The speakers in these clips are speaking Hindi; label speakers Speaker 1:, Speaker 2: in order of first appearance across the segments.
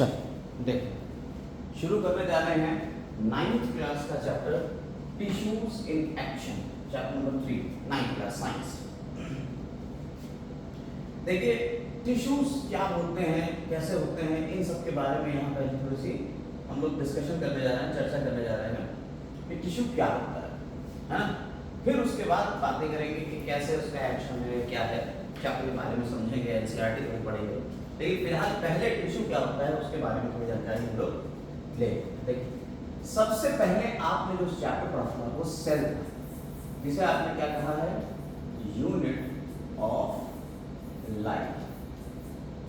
Speaker 1: चलो देखो, शुरू करने जा रहे हैं 9th क्लास का chapter tissues in action, chapter number 3, 9th class science. देखिए टिश्यूज क्या होते हैं, कैसे होते हैं, इन सब के बारे में यहाँ पर थोड़ी सी हम लोग डिस्कशन करने जा रहे हैं, चर्चा करने जा रहे हैं कि टिश्यू क्या होता है ना। फिर उसके बाद बातें करेंगे कि कैसे उसका एक्शन है, क्या है, चैप्टर के बारे में समझेंगे, एनसीईआरटी में पढ़ेंगे। लेकिन फिलहाल पहले टिश्यू क्या होता है उसके बारे में थोड़ी जानकारी हम लोग ले। देखिए सबसे पहले आपने जो चैप्टर पढ़ा था वो सेल था, जिसे आपने क्या कहा है, यूनिट ऑफ लाइफ।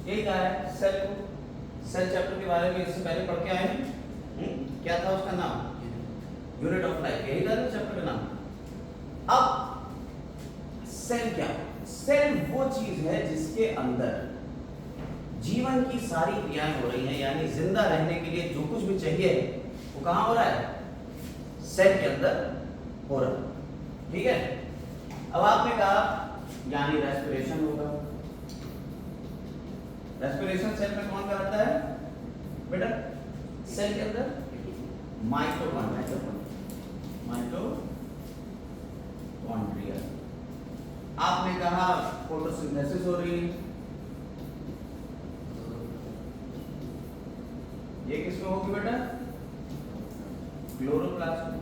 Speaker 1: यही कहा है सेल को। सेल चैप्टर के बारे में इससे पहले पढ़ के आए हैं। क्या था उसका नाम, यूनिट ऑफ लाइफ, यही था चैप्टर का नाम। अब सेल क्या है? सेल वो चीज है जिसके अंदर जीवन की सारी क्रियाएं हो रही हैं, यानी जिंदा रहने के लिए जो कुछ भी चाहिए वो कहाँ हो रहा है, सेल के अंदर हो रहा है। ठीक है। अब आपने कहा यानी रेस्पिरेशन होगा। रेस्पिरेशन सेल में कौन कराता है बेटा? सेल के अंदर माइटोकॉन्ड्रिया। आपने कहा फोटोसिंथेसिस हो रही है, ये किसमें होगी बेटा? क्लोरोप्लास्ट में।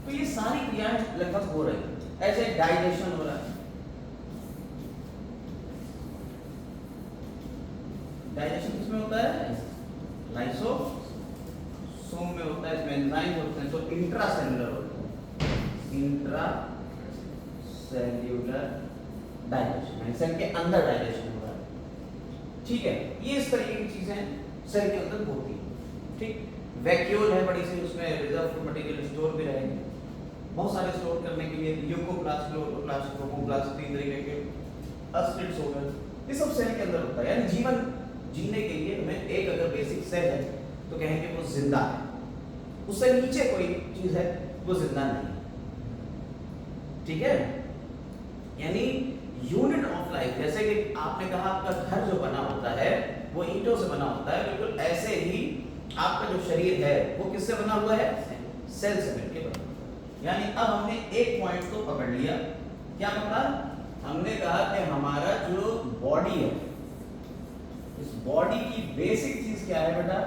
Speaker 1: तो ये सारी क्रियाएं लगभग हो रही है। ऐसे डाइजेशन हो रहा है, डाइजेशन किसमें होता है? लाइसोसोम में होता है, इसमें एंजाइम होते हैं, तो इंट्रासेल्युलर होता है, इंट्रासेल्युलर डाइजेशन, यानी सेल के अंदर डाइजेशन हो रहा है। ठीक है, ये इस तरीके की चीजें सेल के अंदर होती है। ठीक, वैक्यूल है बड़ी सी, उसमें रिजर्व मटेरियल स्टोर भी रहेंगे, बहुत सारे स्टोर करने के लिए। ल्यूकोप्लास्ट, क्लोरोप्लास्ट, ट्रोफोप्लास्ट, 3 तरीके के एसिड्स हो गए, ये सब सेल के अंदर होता है। यानी जीवन जीने के लिए हमें एक अगर बेसिक सेल है तो कहेंगे वो जिंदा है, उससे नीचे कोई चीज है वो जिंदा नहीं। ठीक है, यानी यूनिट ऑफ लाइफ, जैसे कि आपने कहा आपका घर जो बना होता है वो ईंटों से बना होता है, बिल्कुल ऐसे ही आपका जो शरीर है वो किससे बना हुआ है? सेल से मिलकर बना हुआ है। यानी अब हमने एक पॉइंट तो पकड़ लिया, क्या पकड़ा? हमने कहा कि हमारा जो बॉडी है, इस बॉडी की बेसिक चीज क्या है बेटा?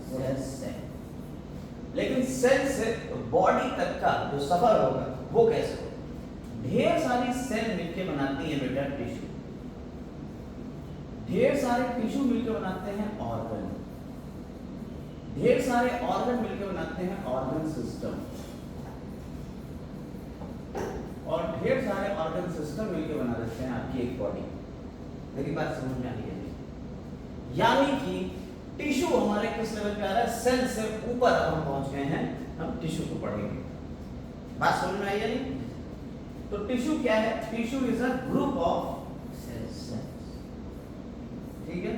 Speaker 1: सेल। लेकिन सेल से बॉडी तक का जो सफर होगा वो कैसे होगा? ढेर सारी सेल मिलकर बनाती है बेटा टिश्यू, ढेर सारे टिश्यू मिलकर बनाते हैं ऑर्गन, ढेर सारे ऑर्गन मिलकर बनाते हैं ऑर्गन सिस्टम, और ढेर सारे ऑर्गन सिस्टम मिलकर बना देते हैं आपकी एक बॉडी। मेरी बात समझ में आ रही है? यानी कि टिश्यू हमारे किस लेवल पे आ रहा है? सेल से ऊपर अब हम पहुंच गए हैं, हम टिश्यू को पढ़ेंगे। बात समझ में आई या नहीं? तो टिश्यू क्या है? Tissue is a group of cells. ठीक है,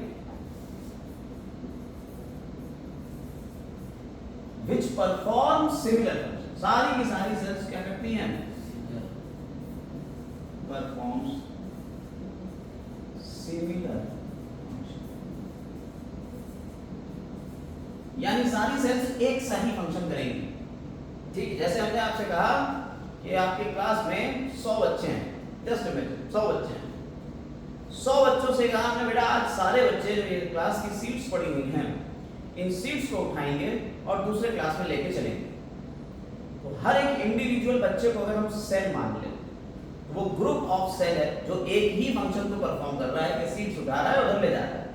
Speaker 1: विच परफॉर्म सिमिलर फंक्शन। सारी की सारी सेल्स क्या करती हैं? परफॉर्म्स सिमिलर, यानी सारी सेल्स एक सा ही फंक्शन करेंगी। ठीक, जैसे हमने आपसे कहा कि आपकी क्लास में 100 बच्चे हैं, जस्ट इमेजिन 100 बच्चे हैं, 100 बच्चों से कहा हमने बेटा आज सारे बच्चे जो ये क्लास की सीट्स पड़ी हुई हैं इन सीट्स को उठाएंगे और दूसरे क्लास में लेके चलेंगे। तो हर एक इंडिविजुअल बच्चे को अगर हम सेल मान लें तो वो ग्रुप ऑफ सेल है जो एक ही फंक्शन को परफॉर्म कर रहा है कि सीट्स उठा रहा है और उधर ले जा रहा है।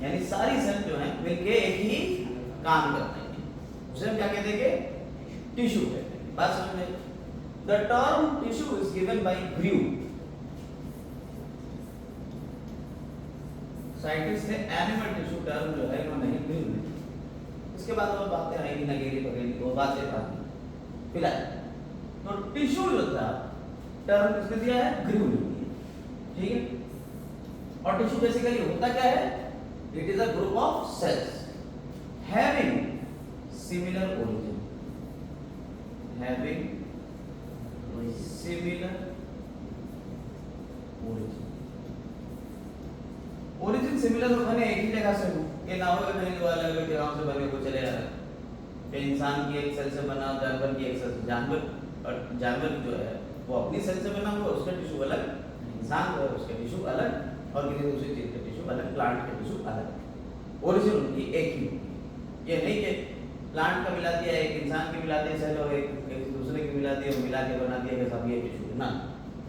Speaker 1: यानी सारी सेल जो है मिलके एक ही काम करते हैं, उसे हम क्या कहते हैं? टिश्यू कहते हैं। बात समझ में? The term tissue is given by Grew. Scientist ने एनिमल टिश्यू टर्म जो है इन्होंने ग्रीव ने, इसके बाद वो बातें आएंगी नगेली पगेली, वो बातें बाद में। फिलहाल तो टिश्यू जो था टर्म किसने दिया है? ग्रीव ने दिया। ठीक है, और टिश्यू बेसिकली होता क्या है? It is a group of cells having similar origin, having similar origin। origin similar बने एक ही जगह से हो, ये ना हो कहीं दो अलग अलग जगहों से बने को चले जा रहे हैं। कि इंसान की एक सेल से बना, जानवर की एक सेल से, जानवर जो है वो अपनी सेल से बना हुआ, उसका टिश्यू अलग, इंसान जो है उसका टिश्यू अलग, और किसी दूसरी चीज का टिश्यू अलग, प्लांट का टिश्यू अलग। ओरिजिन उनकी एक ही होगी। ये नहीं कि प्लांट का मिला दिया, एक इंसान की मिला दिया सेल और एक दूसरे की मिला दिया, मिला के बना दिया कि सब ये टिश्यू ना।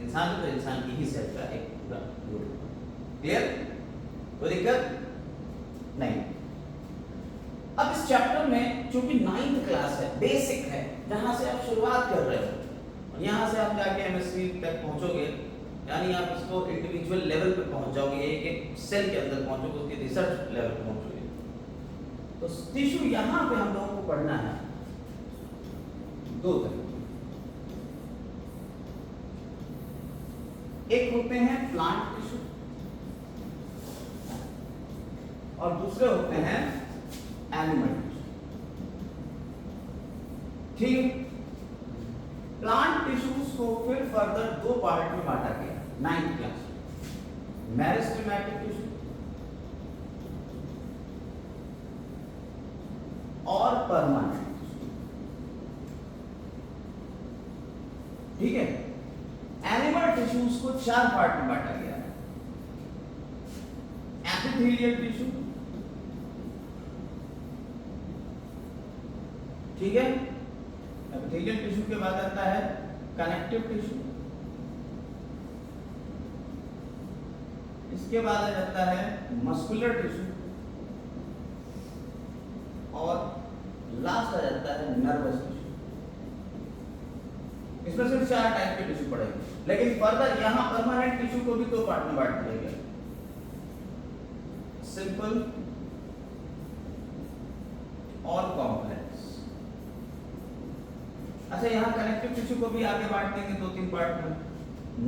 Speaker 1: इंसान तो इंसान की ही सेल का एक पूरा ग्रुप। क्लियर? कोई दिक्कत नहीं। अब इस चैप्टर में चूंकि 9th क्लास है, बेसिक है, जहां से आप शुरुआत कर रहे हो और यहां से आप जाके एमएससी तक पहुंचोगे, यानी आप इसको इंडिविजुअल लेवल पे पहुंच जाओगे, एक एक सेल के अंदर पहुंचोगे, उसके रिसर्च लेवल पे पहुंचोगे। तो टिश्यू यहां पे हम लोगों को पढ़ना है दो तरह। एक होते हैं प्लांट टिश्यू और दूसरे होते हैं एनिमल टिश्यू। ठीक, प्लांट टिश्यूज को फिर फर्दर दो पार्ट में बांटा गया 9th क्लास में, मेरिस्टेमेटिक टिश्यू और परमानेंट टिश्यू। ठीक है, एनिमल टिश्यूज को 4 पार्ट में बांटा गया है। एपिथेलियल टिश्यू, ठीक है, एपिथेलियल टिश्यू के बाद आता है कनेक्टिव टिश्यू, इसके बाद आ जाता है मस्कुलर टिश्यू और लास्ट आ जाता है नर्वस टिश्यू। इसमें सिर्फ 4 टाइप के टिश्यू पड़ेंगे, लेकिन फर्दर यहां परमानेंट टिश्यू को भी दो पार्ट में बांट दिया गया, सिंपल और कॉम्प्लेक्स। अच्छा, यहाँ कनेक्टिव टिश्यू को भी आगे बांट देंगे 2-3 पार्ट में।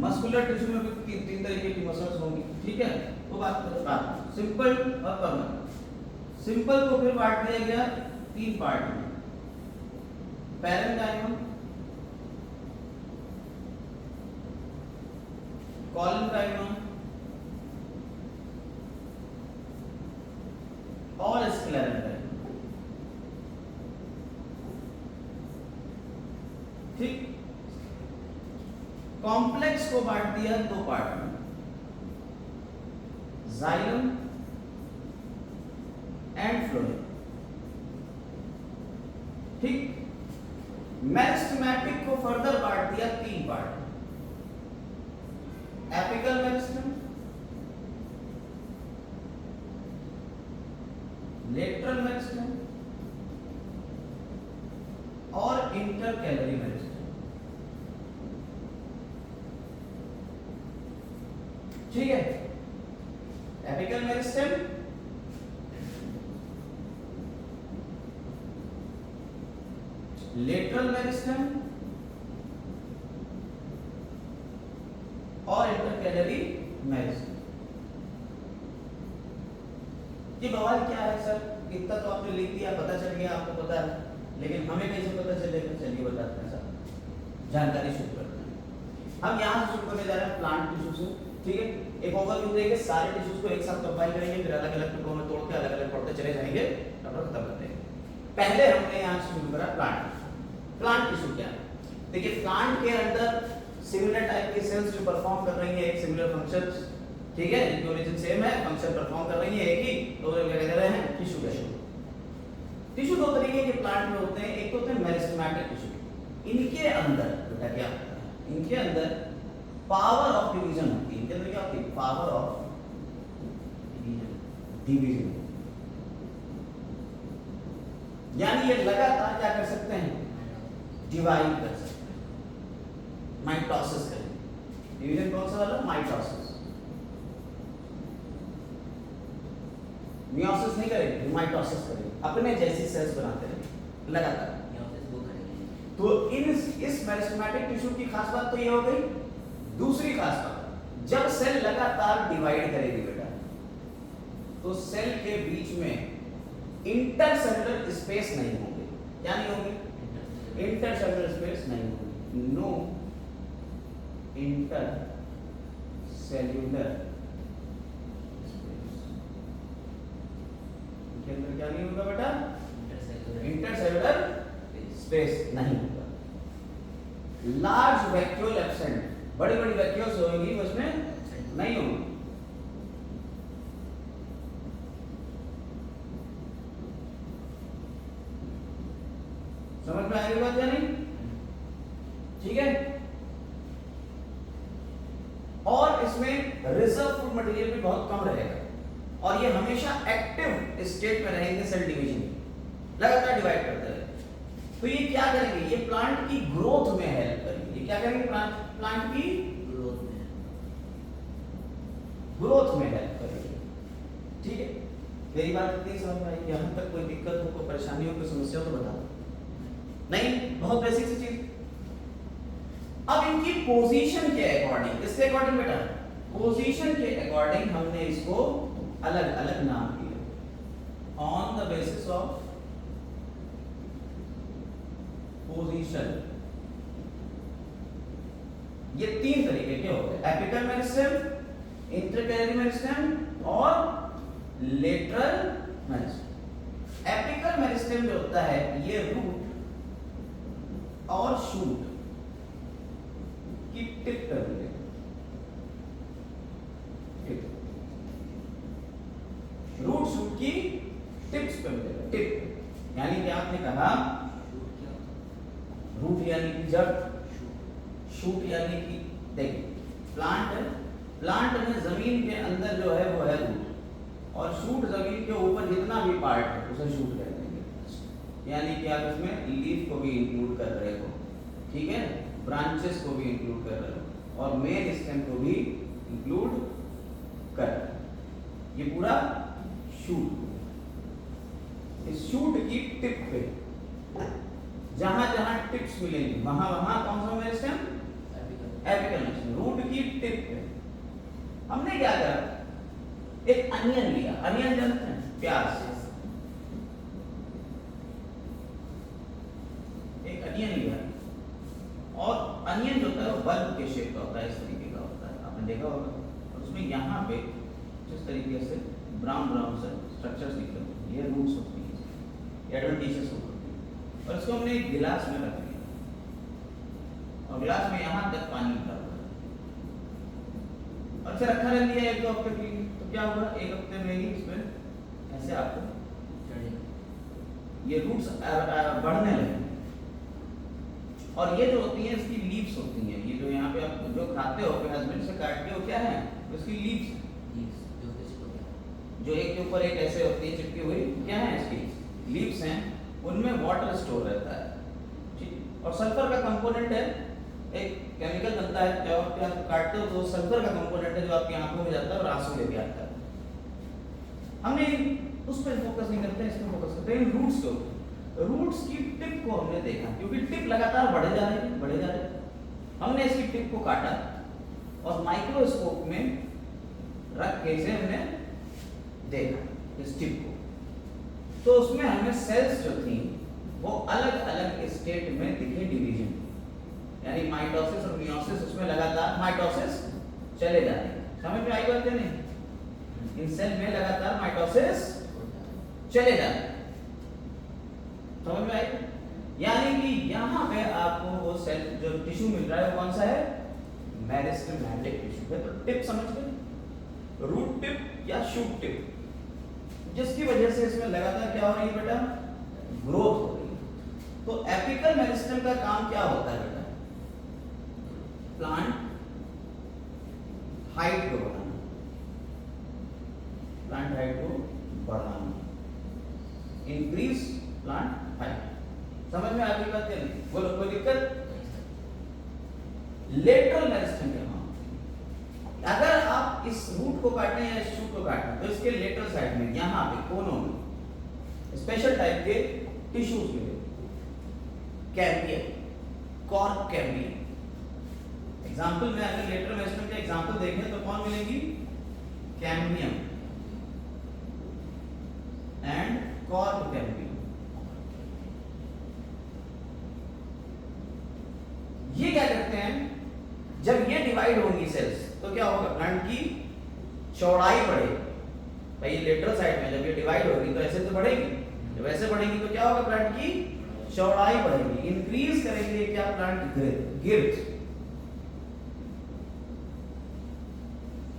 Speaker 1: मस्कुलर टिश्यू में भी 3 तरीके की मसल्स होंगी, ठीक है, वो बात सिंपल और परमानेंट। सिंपल को फिर बांट दिया गया 3 पार्ट में, पैरेन्काइमा, कॉलेनकाइमा और स्क्लेरेन्काइमा। ठीक, कॉम्प्लेक्स को बांट दिया 2 पार्ट में, जाइलम एंड फ्लोएम। ठीक, मेरिस्टेमेटिक को फर्दर बांट दिया 3 part, apical meristem, lateral meristem और इंटरकैलरी मेरिस्टेम। ठीक है, एपिकल मेरिस्टेम, लेटरल मेरिस्टेम और इंटरकैलरी मेरिस्टेम। ये बवाल क्या है सर? इतना तो आपने लिख दिया, पता चल गया, आपको पता है, लेकिन हमें कैसे पता चलेगा? चलिए बताते हैं सर, जानकारी शुरू करते हैं। हम यहाँ से शुरू करने जा रहे हैं प्लांट टिश्यू से, ठीक है। एक ओवरव्यू देंगे, सारे टिश्यूज को एक साथ कंपाइल करेंगे, फिर अलग अलग टुकड़ों में तोड़ के अलग अलग पढ़ते चले जाएंगे, तब तक खत्म कर देंगे। पहले हमने यहाँ से शुरू करा प्लांट टिश्यू। प्लांट टिश्यू क्या है? देखिए, प्लांट के अंदर सिमिलर टाइप की सेल्स जो परफॉर्म कर रही है एक सिमिलर फंक्शंस, ठीक है, इनकी ओरिजिन सेम है, फंक्शन परफॉर्म कर रही है एक ही, तो क्या कह रहे हैं? Tissue tissue. टिश्यू दो तरीके के प्लांट में होते हैं, एक तो होते हैं मेरिस्टेमेटिक टिश्यू। इनके अंदर बेटा क्या होता है? इनके अंदर पावर ऑफ डिवीजन होती है। इनके अंदर क्या होती है? Power of division. यानी ये लगातार क्या कर सकते हैं? डिवाइड कर सकते हैं, माइटोसिस करेंगे। डिवीजन कौन सा वाला? माइटोसिस। मियोसिस नहीं करेंगे, माइटोसिस करेंगे, अपने जैसी सेल्स बनाते रहेंगे लगातार। तो इस मेरिस्टेमेटिक टिश्यू की खास बात तो ये हो गई। दूसरी खास बात, जब सेल लगातार डिवाइड करेगी बेटा, तो सेल के बीच में इंटरसेलुलर स्पेस नहीं होंगे। क्या नहीं होंगे? इंटरसेलुलर स्पेस नहीं होगी। No intercellular space. क्या नहीं होगा बेटा, इंटरसेलुलर स्पेस नहीं होगा। लार्ज वैक्यूल एब्सेंट, बड़ी बड़ी वैक्यूल्स होंगी उसमें नहीं होंगी। समझ में आ रही बात या नहीं? ठीक है। और इसमें रिजर्व फूड मटेरियल भी बहुत कम रहेगा और ये हमेशा एक्टिव स्टेट में रहेंगे सेल डिवीजन, लगातार डिवाइड करते रहे। तो ये क्या करेंगे, ये प्लांट की ग्रोथ में हेल्प करेंगे। ये क्या करेंगे, प्लांट की ग्रोथ में हेल्प करेंगे। ठीक है, मेरी बात इतनी समझ में आई? यहाँ तक कोई दिक्कत हो, कोई परेशानी हो, कोई समस्या हो तो बता दो। नहीं, बहुत बेसिक सी चीज। अब इनकी पोजीशन के अकॉर्डिंग, किसके अकॉर्डिंग बेटा, पोजीशन के अकॉर्डिंग हमने इसको अलग अलग नाम दिए on the basis of position. ये तीन तरीके के होते हैं, एपिकल मेरिस्टेम, इंटरकैलरी मेरिस्टेम और लेटरल मेरिस्टेम। एपिकल मेरिस्टेम जो होता है ये रूट और शूट की टिप पर मिलेगा। रूट शूट की टिप्स पे मिलेगा। टिप यानी कि आपने कहा रूट यानी कि जड़, शूट यानी कि देखिए प्लांट में जमीन के अंदर जो है वो है रूट और शूट जमीन के ऊपर जितना भी पार्ट है उसे शूट कहते हैं। यानी कि आप इसमें लीफ को भी इंक्लूड कर रहे हो, ठीक है, ब्रांचेस को भी इंक्लूड कर रहे हो और मेन स्टेम को भी इंक्लूड कर रहे हो। ये पूरा शूट, इस शूट की टिप पे जहां जहां टिप्स मिलेंगी वहां वहां कौन सा मेरिस्टेम, एपिकल मेरिस्टेम। रूट की टिप पे हमने क्या करा, एक अनियन लिया। अनियन जानते हैं, प्याज। एक अनियन लिया और अनियन जो होता है वो बल्ब के शेप का होता है, इस तरीके का होता है, आपने देखा होगा। और उसमें यहाँ पे जिस तरीके से ब्राउन ब्राउन से स्ट्रक्चर्स दिख रहे हैं, ये रूट्स होती हैं, एडवेंटिशियस रूट होती है। और इसको हमने एक गिलास में रख दिया और गिलास में यहाँ तक पानी भरा हुआ है और फिर रखा रह दिया 1-2 हफ्ते के लिए। तो क्या होगा, 1 हफ्ते में ही इसमें ऐसे आपको ये रूट्स बढ़ने लगेंगे। और ये जो होती है इसकी लीव्स होती हैं, ये जो यहाँ पे आप जो खाते हो हस्बैंड से काट के, वो क्या है, इसकी लीव्स जो एक के ऊपर एक ऐसे होती है चिपकी हुई, क्या है इसकी लीव्स हैं, उनमें वाटर स्टोर रहता है। ठीक, और सल्फर का कंपोनेंट है, एक केमिकल बनता है जब आप काटते हो तो सल्फर का कंपोनेंट है जो आपकी आंखों में जाता है और आंसू लेके आता है। हमने उस पर फोकस नहीं करते, इस पर फोकस करते हैं रूट्स के ऊपर। रूट्स की टिप को हमने देखा क्योंकि टिप लगातार बढ़े जा रहे हैं। हमने इसकी टिप को काटा और माइक्रोस्कोप में रख के इसे हमने देखा इस टिप को। तो उसमें हमें सेल्स जो थी वो अलग अलग स्टेट में दिखे, डिवीजन, यानी माइटोसिस और मियोसिस, उसमें लगातार माइटोसिस चले जा रहे हैं। समझ में आई बात है नहीं? इन सेल में लगातार माइटोसिस चले जा रहे हैं, समझ में आई? यानी कि यहाँ पे आपको वो सेल जो टिश्यू मिल रहा है वो कौन सा है, मेरिस्टेमेटिक टिश्यू है। तो टिप समझ गए, रूट टिप या शूट टिप, जिसकी वजह से इसमें लगातार क्या हो रही है बेटा, ग्रोथ हो रही है। तो एपिकल मेरिस्टेम का काम क्या होता है बेटा, प्लांट हाइट को बढ़ाना, प्लांट हाइट को बढ़ाना, इंक्रीज प्लांट हाइट। समझ में आ गई बात नहीं? बोलो कोई दिक्कत? लेटरल मेरिस्टेम क्या होता है? अगर आप इस रूट को काटें या इस शूट को काटें तो इसके लेटरल साइड में यहाँ पे कोनों में स्पेशल टाइप के टिश्यूज मिले, कैम्बियम, कॉर्क कैम्बियम। एग्जांपल में अगर लेटरल मेरिस्टेम के एग्जांपल देखें तो कौन मिलेगी, कैम्बियम एंड कॉर्क कैम्बियम। ये क्या करते हैं, जब ये डिवाइड होंगी सेल्स तो क्या होगा, प्लांट की चौड़ाई बढ़ेगी भाई ये लेटरल साइड में जब ये डिवाइड होगी तो ऐसे तो बढ़ेगी, जब ऐसे बढ़ेगी तो क्या होगा, प्लांट की चौड़ाई बढ़ेगी, इंक्रीज करेंगे क्या, प्लांट गिर्थ,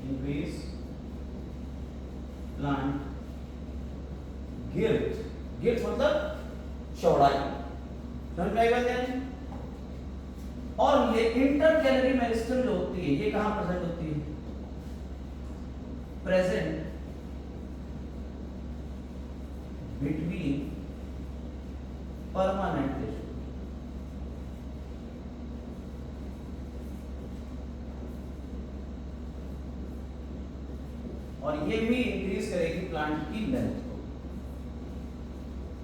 Speaker 1: इंक्रीज प्लांट गिर्थ, गिर्थ मतलब चौड़ाई, समझ में आएगा क्या नहीं? और ये इंटर कैलोरी मेरिस्टम जो होती है ये कहां प्रेजेंट होती है, प्रेजेंट बिटवीन परमानेंट टिश्यू, और ये भी इंक्रीज करेगी प्लांट की लेंथ को,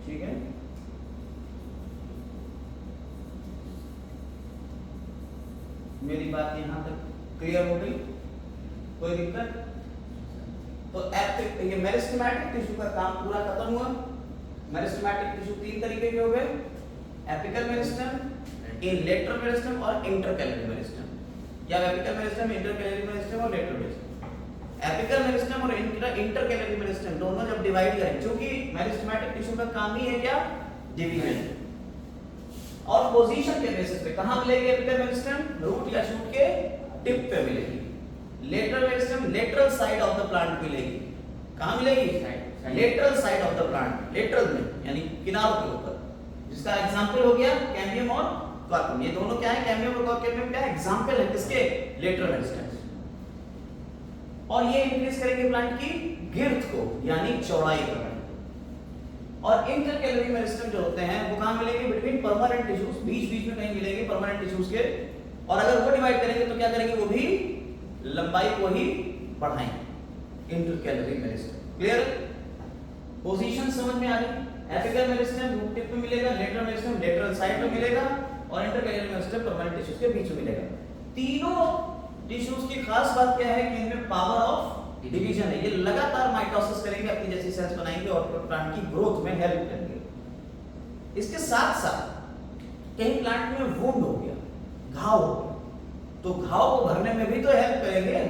Speaker 1: ठीक है। मेरी बात यहां तक क्लियर हो गई, कोई दिक्कत? तो ये मेरिस्टेमेटिक टिश्यू का काम पूरा खत्म हुआ। मेरिस्टेमेटिक टिश्यू तीन तरीके के हो गए, एपिकल मेरिस्टम, लेटरल मेरिस्टम और इंटरकैलोरी मेरिस्टम, या एपिकल मेरिस्टम, इंटरकैलोरी मेरिस्टम और लेटरल मेरिस्टम। एपिकल मेरिस्टम और इंटरकैलोरी मेरिस्टम दोनों जब डिवाइड करें, क्योंकि मेरिस्टेमेटिक टिश्यू का काम ही है क्या, डिवीजन, और पोजीशन के बेसिस पे कहां मिलेगी एपिकल मेरिस्टम, रूट या शूट के टिप पे मिलेगी। Lateral meristem lateral side of the plant मिलेगी, कहां मिलेगी, lateral side of the plant, lateral में यानी किनारों के ऊपर, जिसका एग्जांपल हो गया कैम्बियम और कॉर्कुम। ये दोनों क्या है, कैम्बियम और कॉर्कुम क्या है, एग्जांपल है किसके, लेटरल मेरिस्टम। और ये इंक्रीज करेंगे प्लांट की गिर्थ को यानी चौड़ाई को। और इंटरकैलोरी मेरिस्टम जो होते हैं वो कहां मिलेंगे, बिटवीन परमानेंट टिश्यूज, बीच बीच में कहीं मिलेंगे परमानेंट टिश्यूज के, और अगर वो डिवाइड करेंगे तो क्या करेंगे, वो भी लंबाई को ही बढ़ाएंगे। इंटरकैलोरी मेरिस्टम क्लियर, पोजीशन समझ में आ गई। एपिकल मेरिस्टम रूट टिप में मिलेगा, लेटरल मेरिस्टम लेटरल साइड में मिलेगा, और इंटरकैलोरी मेरिस्टम परमानेंट टिश्यूज के बीच में मिलेगा। तीनों टिश्यूज की खास बात क्या है कि इनमें पावर ऑफ डिवीजन है, ये लगातार माइटोसिस करेंगे, अपनी जैसी सेल्स बनाएंगे और प्लांट की ग्रोथ में हेल्प करेंगे। इसके साथ साथ कहीं प्लांट में वुंड हो गया, घाव हो गया, तो घाव को भरने में भी तो हेल्प करेंगे,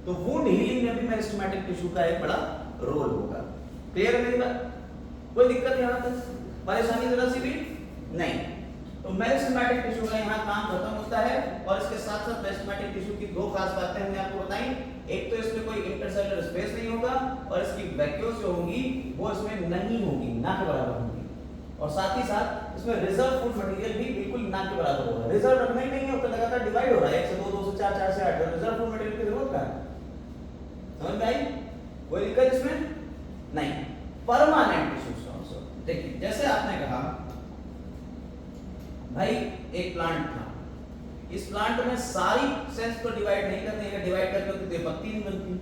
Speaker 1: तो वुंड हीलिंग में भी मेरिस्टेमेटिक टिश्यू का एक बड़ा रोल होगा। क्लियर है मेरी बात, कोई दिक्कत यहां तक, परेशानी जरा सी भी नहीं। तो मेरिस्टेमेटिक टिश्यू का यहाँ काम खत्म होता है, और इसके साथ साथ मेरिस्टेमेटिक टिश्यू की दो खास बातें हमने आपको बताई, एक तो इसमें कोई इंटरसेलुलर स्पेस नहीं होगा, और इसकी वैक्यूल्स जो होंगी वो इसमें नहीं होगी, ना के बराबर होंगी, और साथ ही साथ इसमें रिजर्व फूड मटेरियल भी बिल्कुल ना के बराबर होगा। रिजर्व रखना ही नहीं है, तो लगातार डिवाइड हो रहा है, 1 से 2, 2 से 4, 4 से 8, रिजर्व फूड मटेरियल की जरूरत है, समझ में आई, कोई दिक्कत इसमें नहीं। परमानेंट टिश्यूज आल्सो, देखिए जैसे आपने कहा भाई एक प्लांट था, इस प्लांट में सारी सेल्स को डिवाइड नहीं करते हैं, डिवाइड करके तो ये पत्ती नहीं बनती,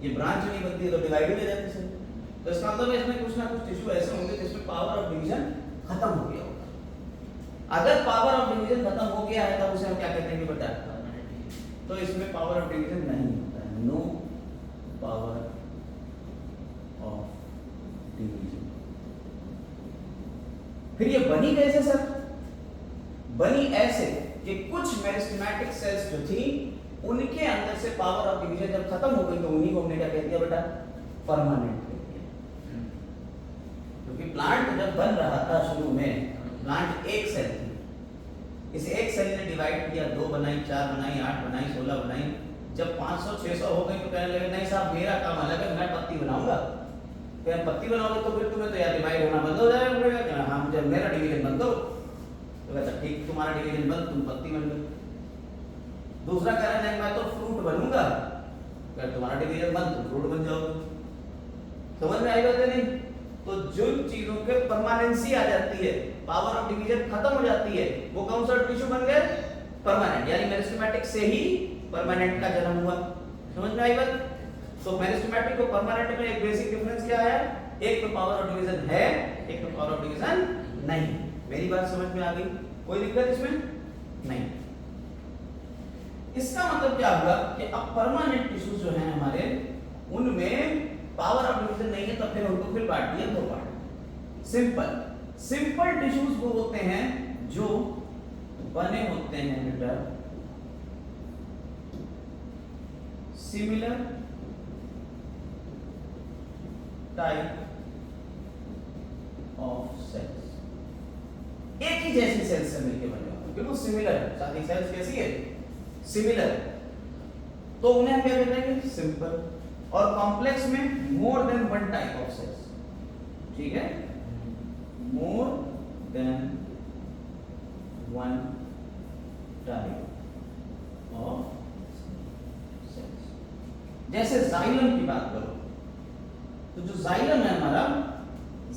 Speaker 1: ये ब्रांच नहीं बनती है, तो डिवाइड हो जाती है। तो इसका मतलब इसमें कुछ ना कुछ टिश्यू ऐसे होंगे जिसमें पावर ऑफ डिवीजन खत्म हो गया होगा। अगर पावर ऑफ डिवीजन खत्म हो गया है तब उसे हम क्या कहते हैं बेटा, तो इसमें पावर ऑफ डिवीजन नहीं होता है, नो पावर ऑफ डिवीजन। फिर ये बनी कैसे सर, बनी ऐसे कि कुछ मेरिस्टेमेटिक सेल्स जो थी उनके अंदर से पावर ऑफ डिवीजन जब खत्म हो गई तो उन्हीं को हमने क्या कह दिया बेटा, परमानेंट कह दिया। क्योंकि प्लांट जब बन रहा था शुरू में, प्लांट एक सेल थी, इस एक सेल ने डिवाइड किया, 2 बनाई, 4 बनाई, 8 बनाई, 16 बनाई, जब 500 600 हो गई तो कहने लगे नहीं साहब मेरा काम अलग है, मैं पत्ती बनाऊंगा। फिर पत्ती बनाओगे तो फिर तुम्हें तो यार डिवाइड होना बंद हो जाएगा, हाँ मुझे मेरा डिवीजन बंद करो, तो कहता ठीक तुम्हारा डिवीजन बंद, तुम पत्ती बन गए। दूसरा कह रहा है मैं तो फ्रूट बनूंगा, फिर तुम्हारा डिवीजन बंद, तुम फ्रूट बन जाओगे। समझ में आई बात नहीं? तो जिन चीजों के परमानेंसी आ जाती है, पावर ऑफ डिवीजन खत्म हो जाती है, वो कौन सा टिश्यू बन गए, परमानेंट, यानी मेरिस्टेमेटिक से ही परमानेंट का जन्म हुआ। समझ में आई बात? तो मेरिस्टेमेटिक और परमानेंट में एक बेसिक डिफरेंस क्या है, एक तो पावर ऑफ डिवीजन है, एक तो पावर ऑफ डिवीजन नहीं। मेरी बात समझ में आ गई, कोई दिक्कत इसमें नहीं। इसका मतलब क्या हुआ कि अब परमानेंट टिश्यूज जो हैं हमारे, उनमें पावर ऑफ डिवीजन नहीं है, तो फिर उनको फिर बांट दिया 2 पार्ट। सिंपल टिश्यूज वो होते हैं जो बने होते हैं बेटा सिमिलर टाइप ऑफ सेल्स, एक ही जैसी सेल्स से मिलकर बने होते हैं, बिल्कुल सिमिलर है। सारी सेल्स कैसी है? सिमिलर है, तो उन्हें हम क्या कहते हैं? सिंपल। और कॉम्प्लेक्स में more than one type of cells, ठीक है, more than one type of cells. जैसे जाइलम की बात करो तो जो जाइलम है हमारा,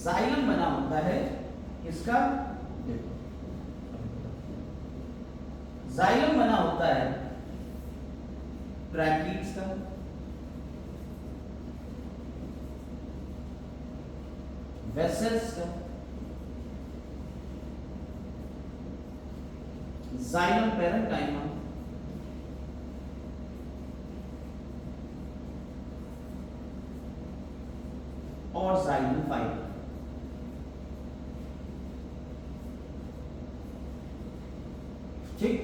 Speaker 1: जाइलम बना होता है इसका, देखो जाइलम बना होता है ट्रैकीड्स का, वेसल्स का, जाइलम पैरेंकाइमा, और जाइलम फाइबर। ठीक,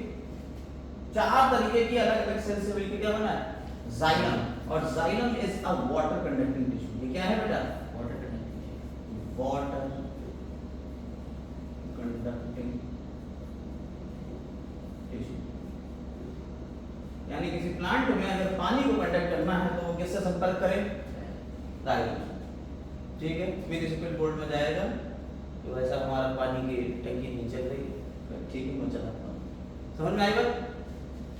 Speaker 1: चार तरीके की अलग अलग सेल से मिलकर क्या बना है? जाइलम। और xylem is a water conducting tissue. ये क्या है बेटा? Water conducting tissue. यानी किसी प्लांट में अगर पानी को कंडक्ट करना है तो वो किससे संपर्क करे? जाइलम। ठीक है, म्युनिसिपल बोर्ड में जाएगा तो ऐसा हमारा पानी की टंकी नहीं चल रही, ठीक है मैं चलाता हूँ, समझ में आएगा?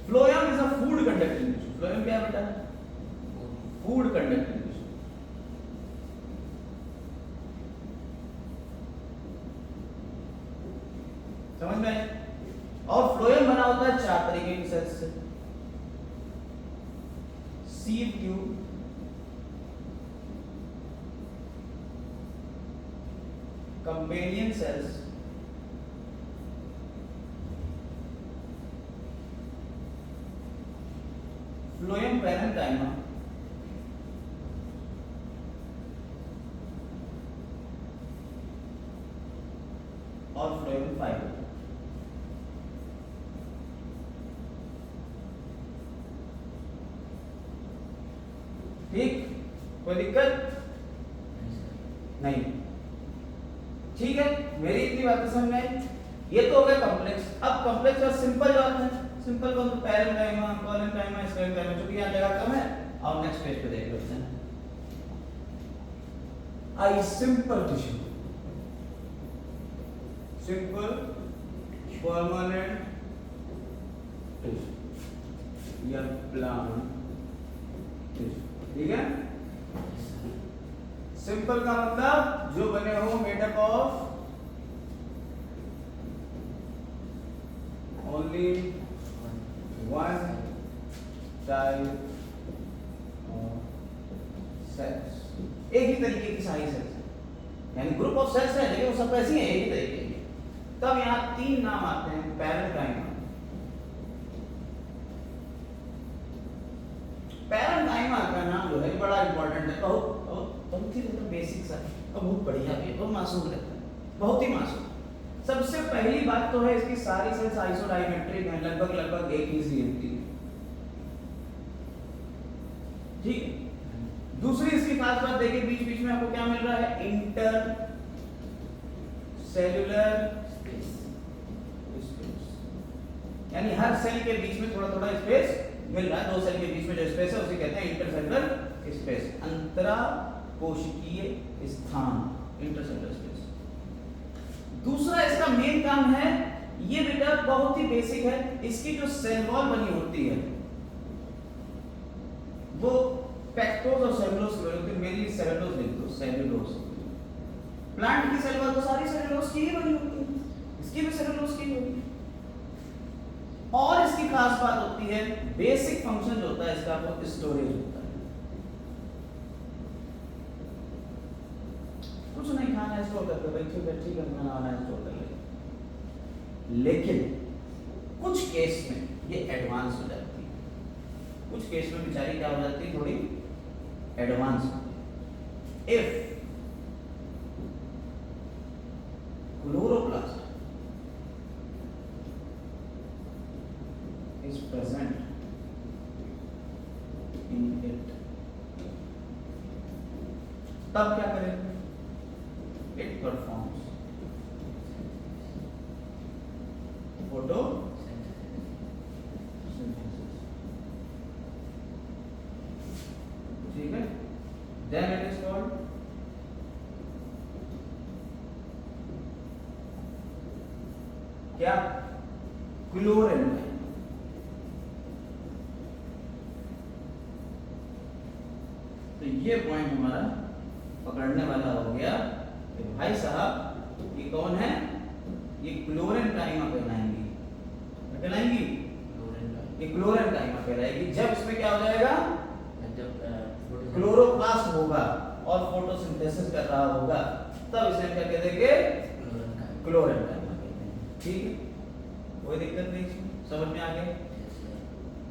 Speaker 1: Phloem is a food conducting tissue. Phloem क्या बेटा? Food conducting tissue. समझ में आए? और फ्लोएम बना होता है चार तरीके की सेल्स से, sieve tube, companion cells, phloem parenchyma, और फ्लोएम फाइबर। ठीक, कोई दिक्कत नहीं? ठीक है, मेरी इतनी बातें समझ में आई। ये तो हो गया कॉम्प्लेक्स। अब कॉम्प्लेक्स और सिंपल जो आते हैं, सिंपल को तो पैरेंकाइमा, कोलेनकाइमा, स्क्लेरेंकाइमा, जो कि यहाँ जगह कम है, और नेक्स्ट पेज पे देख लेते हैं। आई simple tissue, simple permanent tissue या प्लांट टिश्यू, ठीक है। सिंपल का मतलब जो बने हो made up of only one type of cells, एक ही तरीके की सारी सेल्स, यानी ग्रुप ऑफ सेल्स है लेकिन वो सब ऐसी हैं, एक ही तरीके की। तब यहाँ तीन नाम आते हैं पैरेंकाइमा। पैरेंकाइमा का नाम जो है बड़ा इंपॉर्टेंट है, बहुत ही मतलब बेसिक सा और बहुत बढ़िया भी है, बहुत मासूम लगता है, बहुत ही मासूम। सबसे पहली बात तो है इसकी सारी सेल्स आइसोडायमेट्रिक हैं, लगभग एक ही सी होती है, ठीक है। दूसरी इसकी खास बात देखिए, बीच बीच में आपको क्या मिल रहा है? इंटर सेल्यूलर स्पेस, यानी हर सेल के बीच में थोड़ा थोड़ा स्पेस मिल रहा है। दो सेल के बीच में जो स्पेस है उसे कहते हैं इंटरसेल्युलर स्पेस, अंतरा कोशिकीय स्थान, इंटरसेल्युलर स्पेस। दूसरा इसका मेन काम है, ये बेटा बहुत ही बेसिक है, इसकी जो सेल वॉल बनी होती है वो पेक्टोज और सेलुलोज की बनी होती है। मेरी सेलुलोज लिख दो, सेलुलोज। प्लांट की सेल वॉल तो सारी सेलुलोज की ही बनी होती है, इसकी भी सेलुलोज की होगी। और इसकी खास बात होती है, बेसिक फंक्शन जो होता है इसका वो स्टोरेज होता है। कुछ नहीं खाना है स्टोर करके, भाई ठीक है खाना है स्टोर कर ले। लेकिन कुछ केस में ये एडवांस हो जाती है, कुछ केस में बेचारी क्या हो जाती है, थोड़ी एडवांस होती है। If chloroplast is present in it, तब क्या करेगा, इट परफॉर्म्स फोटो, ठीक है। देन इट इज कॉल्ड क्या, क्लोरेंजाइम। तो ये पॉइंट हमारा पकड़ने वाला हो गया कि भाई साहब ये कौन है, ये क्लोरेंजाइम कहलाएंगी, क्या कहलाएंगी, ये क्लोरेंजाइम कहलाएगी। जब इसमें क्या हो जाएगा, क्लोरोप्लास्ट होगा और फोटोसिंथेसिस कर रहा होगा, तब इसे क्या कह देंगे, क्लोरेंजाइम कहते हैं। ठीक है, कोई दिक्कत नहीं, इसमें समझ में आ गया।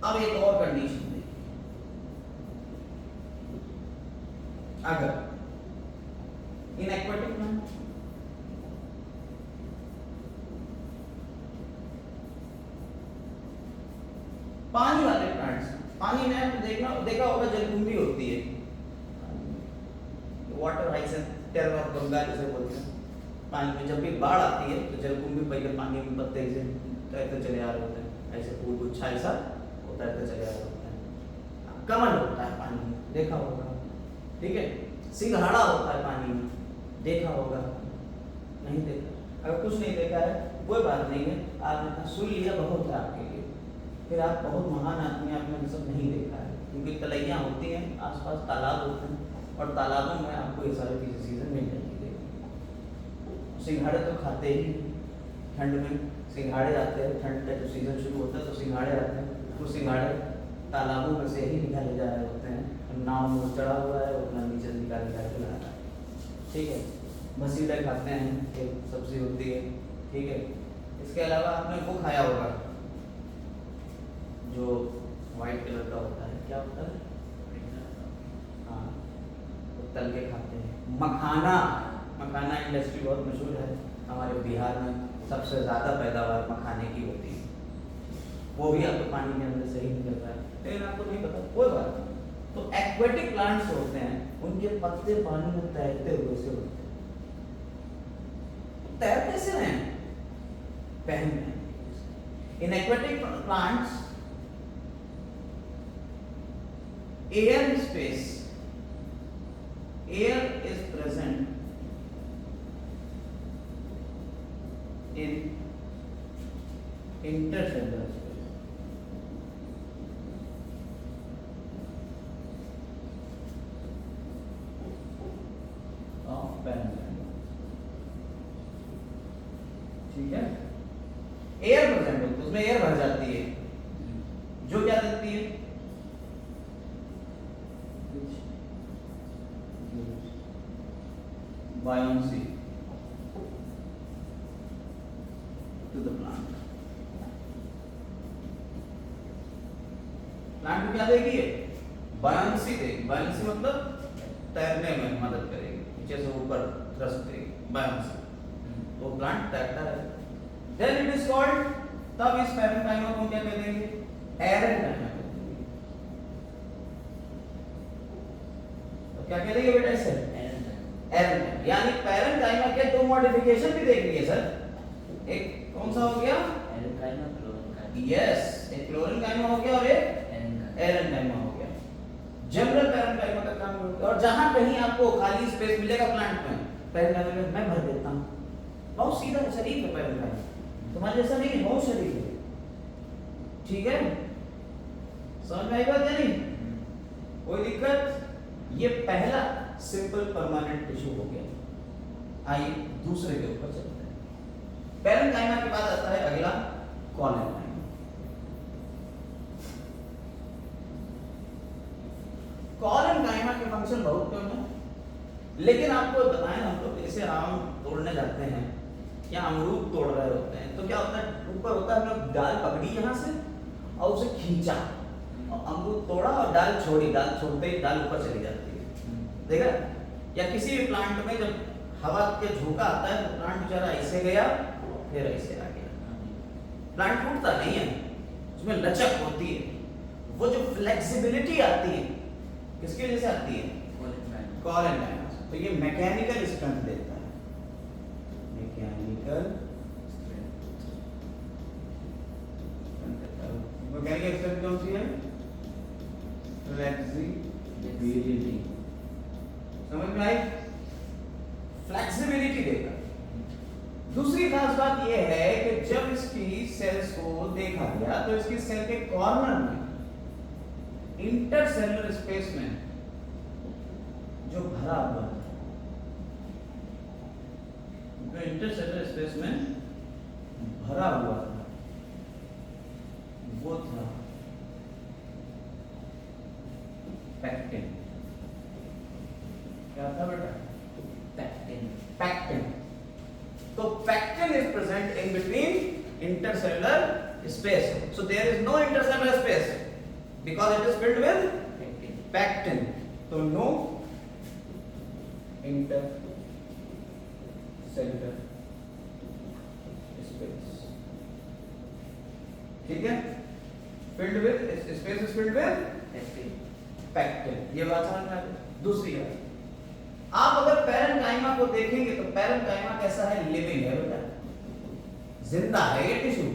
Speaker 1: अब एक और कंडीशन देखिए, अगर इन एक्वेटिक में पानी वाले प्लांट्स, पानी में आपने देखा होगा जलकुंभी होती है, वाटर हाइसेंथ टेरर और गंगा जिसे बोलते हैं। पानी में जब भी बाढ़ आती है तो जलकुंभी पहले पानी में पत्ते से तैरते चले आ रहे होते हैं, ऐसे फूल गुच्छा ऐसा वो तैरते चले आ रहे होते हैं। कमल होता है पानी में, देखा होगा, ठीक है। सिंघाड़ा होता है पानी में, देखा होगा, नहीं देखा। अगर कुछ नहीं देखा है कोई बात नहीं है, आपने सुन लिया बहुत है आपके लिए, फिर आप बहुत महान आदमी, आपने सब नहीं देखा है, क्योंकि तलैया होती हैं, आसपास तालाब होते हैं और तालाबों में आपको ये सारी चीज़ें मिल जाएंगी। सिंघाड़े तो खाते ही ठंड में, सिंघाड़े आते हैं, ठंड का जो सीजन शुरू होता है तो सिंघाड़े आते हैं, तो सिंघाड़े तालाबों में से ही निकाले जा रहे होते हैं, नाव में चढ़ा हुआ है और अपना नीचे निकाल के ला रहा है, ठीक है। मसीले खाते हैं, एक सब्जी होती है, ठीक है। इसके अलावा आपने वो खाया होगा जो व्हाइट कलर का होता है, क्या होता है, हाँ, तो तल के खाते हैं। मखाना, मखाना इंडस्ट्री बहुत मशहूर है हमारे बिहार में, सबसे ज़्यादा पैदावार मखाने की होती है, वो भी आपको पानी के अंदर से ही निकल रहा है, लेकिन आपको नहीं पता, कोई बात नहीं। तो एक्वेटिक प्लांट्स होते हैं, उनके पत्ते पानी में तैरते हुए से होते हैं, तैरते से हैं, पहनते हैं। In aquatic plants air space, air is present in intercellular space. Of parenchyma, ठीक है। एयर प्रेजेंट होती है, उसमें एयर भर जाती है, जो क्या देती है, buoyancy to the plant. Plant को क्या देगी, buoyancy देगी। buoyancy मतलब तैरने में मदद करेगी, नीचे से ऊपर थ्रस्ट देगी, buoyancy, तो प्लांट तैरता है। Then it is called, तब इस पैरेंकाइमा को क्या कह देंगे, एरेंकाइमा कह देंगे। तो क्या कह देंगे बेटा इसे, एरेंकाइमा। यानी पैरेंकाइमा के दो मॉडिफिकेशन भी देख लिए सर, एक कौन सा हो गया,
Speaker 2: एरेंकाइमा, क्लोरेंकाइमा।
Speaker 1: यस, एक क्लोरेंकाइमा हो गया और एक एरेंकाइमा हो गया। जनरल पैरेंकाइमा का काम होता है, और जहां कहीं आपको खाली स्पेस मिलेगा प्लांट में, पैरेंकाइमा में मैं भर देता हूं। बहुत सीधा शरीफ है पैरेंकाइमा, तुम्हारे जैसा नहीं है, बहुत शरीफ है, ठीक है। समझ में आई बात या नहीं, कोई दिक्कत। ये पहला सिंपल परमानेंट टिश्यू हो गया। आइए दूसरे के ऊपर चलते हैं। पैरेंकाइमा के बाद आता है अगला कॉलेनकाइमा। कॉलेनकाइमा के फंक्शन बहुत कम है, लेकिन आपको बताएं, हम लोग जैसे आम तोड़ने जाते हैं या अमरूद तोड़ रहे होते हैं, तो क्या होता है, ऊपर होता है, हम लोग डाल पकड़ी यहाँ से और उसे खींचा और अमरूद तोड़ा और डाल छोड़ी, डाल छोड़ते ही डाल ऊपर चली जाती है, देखा। या किसी भी प्लांट में जब हवा के झोंका आता है तो प्लांट बेचारा ऐसे गया फिर ऐसे आ गया, प्लांट टूटता नहीं है, उसमें लचक होती है, वो जो फ्लेक्सिबिलिटी आती है किसकी वजह से आती है, कॉलेनकाइमा। तो ये मैकेनिकल स्ट्रेंथ देता है, मैकेनिकल स्ट्रेंथ कौन सी है? फ्लेक्सिबिलिटी। समझ में आई? फ्लेक्सिबिलिटी देगा। दूसरी खास बात यह है कि जब इसकी सेल्स को देखा गया तो इसकी सेल के कॉर्नर में इंटरसेलुलर स्पेस में जो भरा हुआ था, जो इंटरसेलुलर स्पेस में भरा हुआ था वो था पैक्टिन। क्या था बेटा?
Speaker 2: पैक्टिन।
Speaker 1: पैक्टिन। तो pectin is present in between intercellular space. So there is no intercellular space because it is filled with pectin. So no intercellular space. ठीक है? Filled with space is filled with pectin. ये बात समझ में आ गई? दूसरी बात, आप अगर पैरेन्काइमा को देखेंगे तो पैरेन्काइमा कैसा है? लिविंग है बेटा, जिंदा है ये टिश्यू।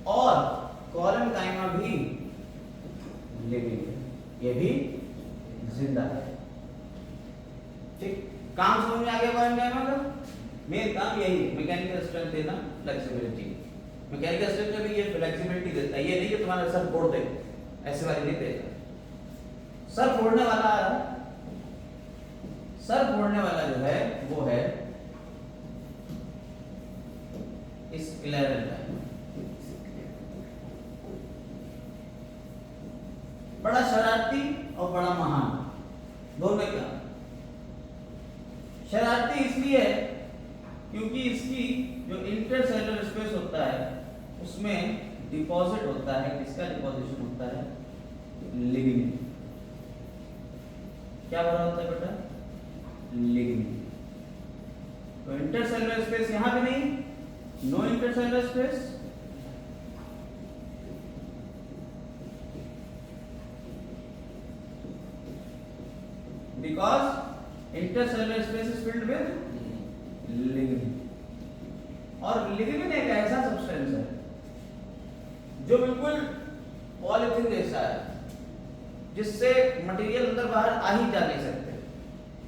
Speaker 1: और कॉलेनकाइमा भी लिविंग है, ये भी जिंदा है। ठीक, काम समझ में आ गया कॉलेनकाइमा का? मेन काम यही है, मैकेनिकल स्ट्रेंथ देना, फ्लेक्सिबिलिटी। मैकेनिकल स्ट्रेंथ में भी ये फ्लेक्सिबिलिटी देता है, ये नहीं कि तुम्हारा सर फोड़ दे, ऐसे वाली नहीं देता। सर फोड़ने वाला आ रहा है, सर फोड़ने वाला जो है वो है स्क्लेरेंकाइमा। बड़ा शरारती और बड़ा महान, दोनों क्या? शरारती इसलिए है क्योंकि इसकी जो इंटरसेलुलर स्पेस होता है उसमें डिपॉजिट होता है, किसका डिपॉजिशन होता है? लिग्निन। क्या भरा होता है बेटा? लिग्निन। तो इंटरसेलुलर स्पेस यहां भी नहीं, no intercellular space, because intercellular space is filled with lignin. और लिग्निन एक ऐसा सब्सटेंस है जो बिल्कुल पॉलीथीन जैसा है, जिससे मटेरियल अंदर बाहर आ ही जा नहीं सकते।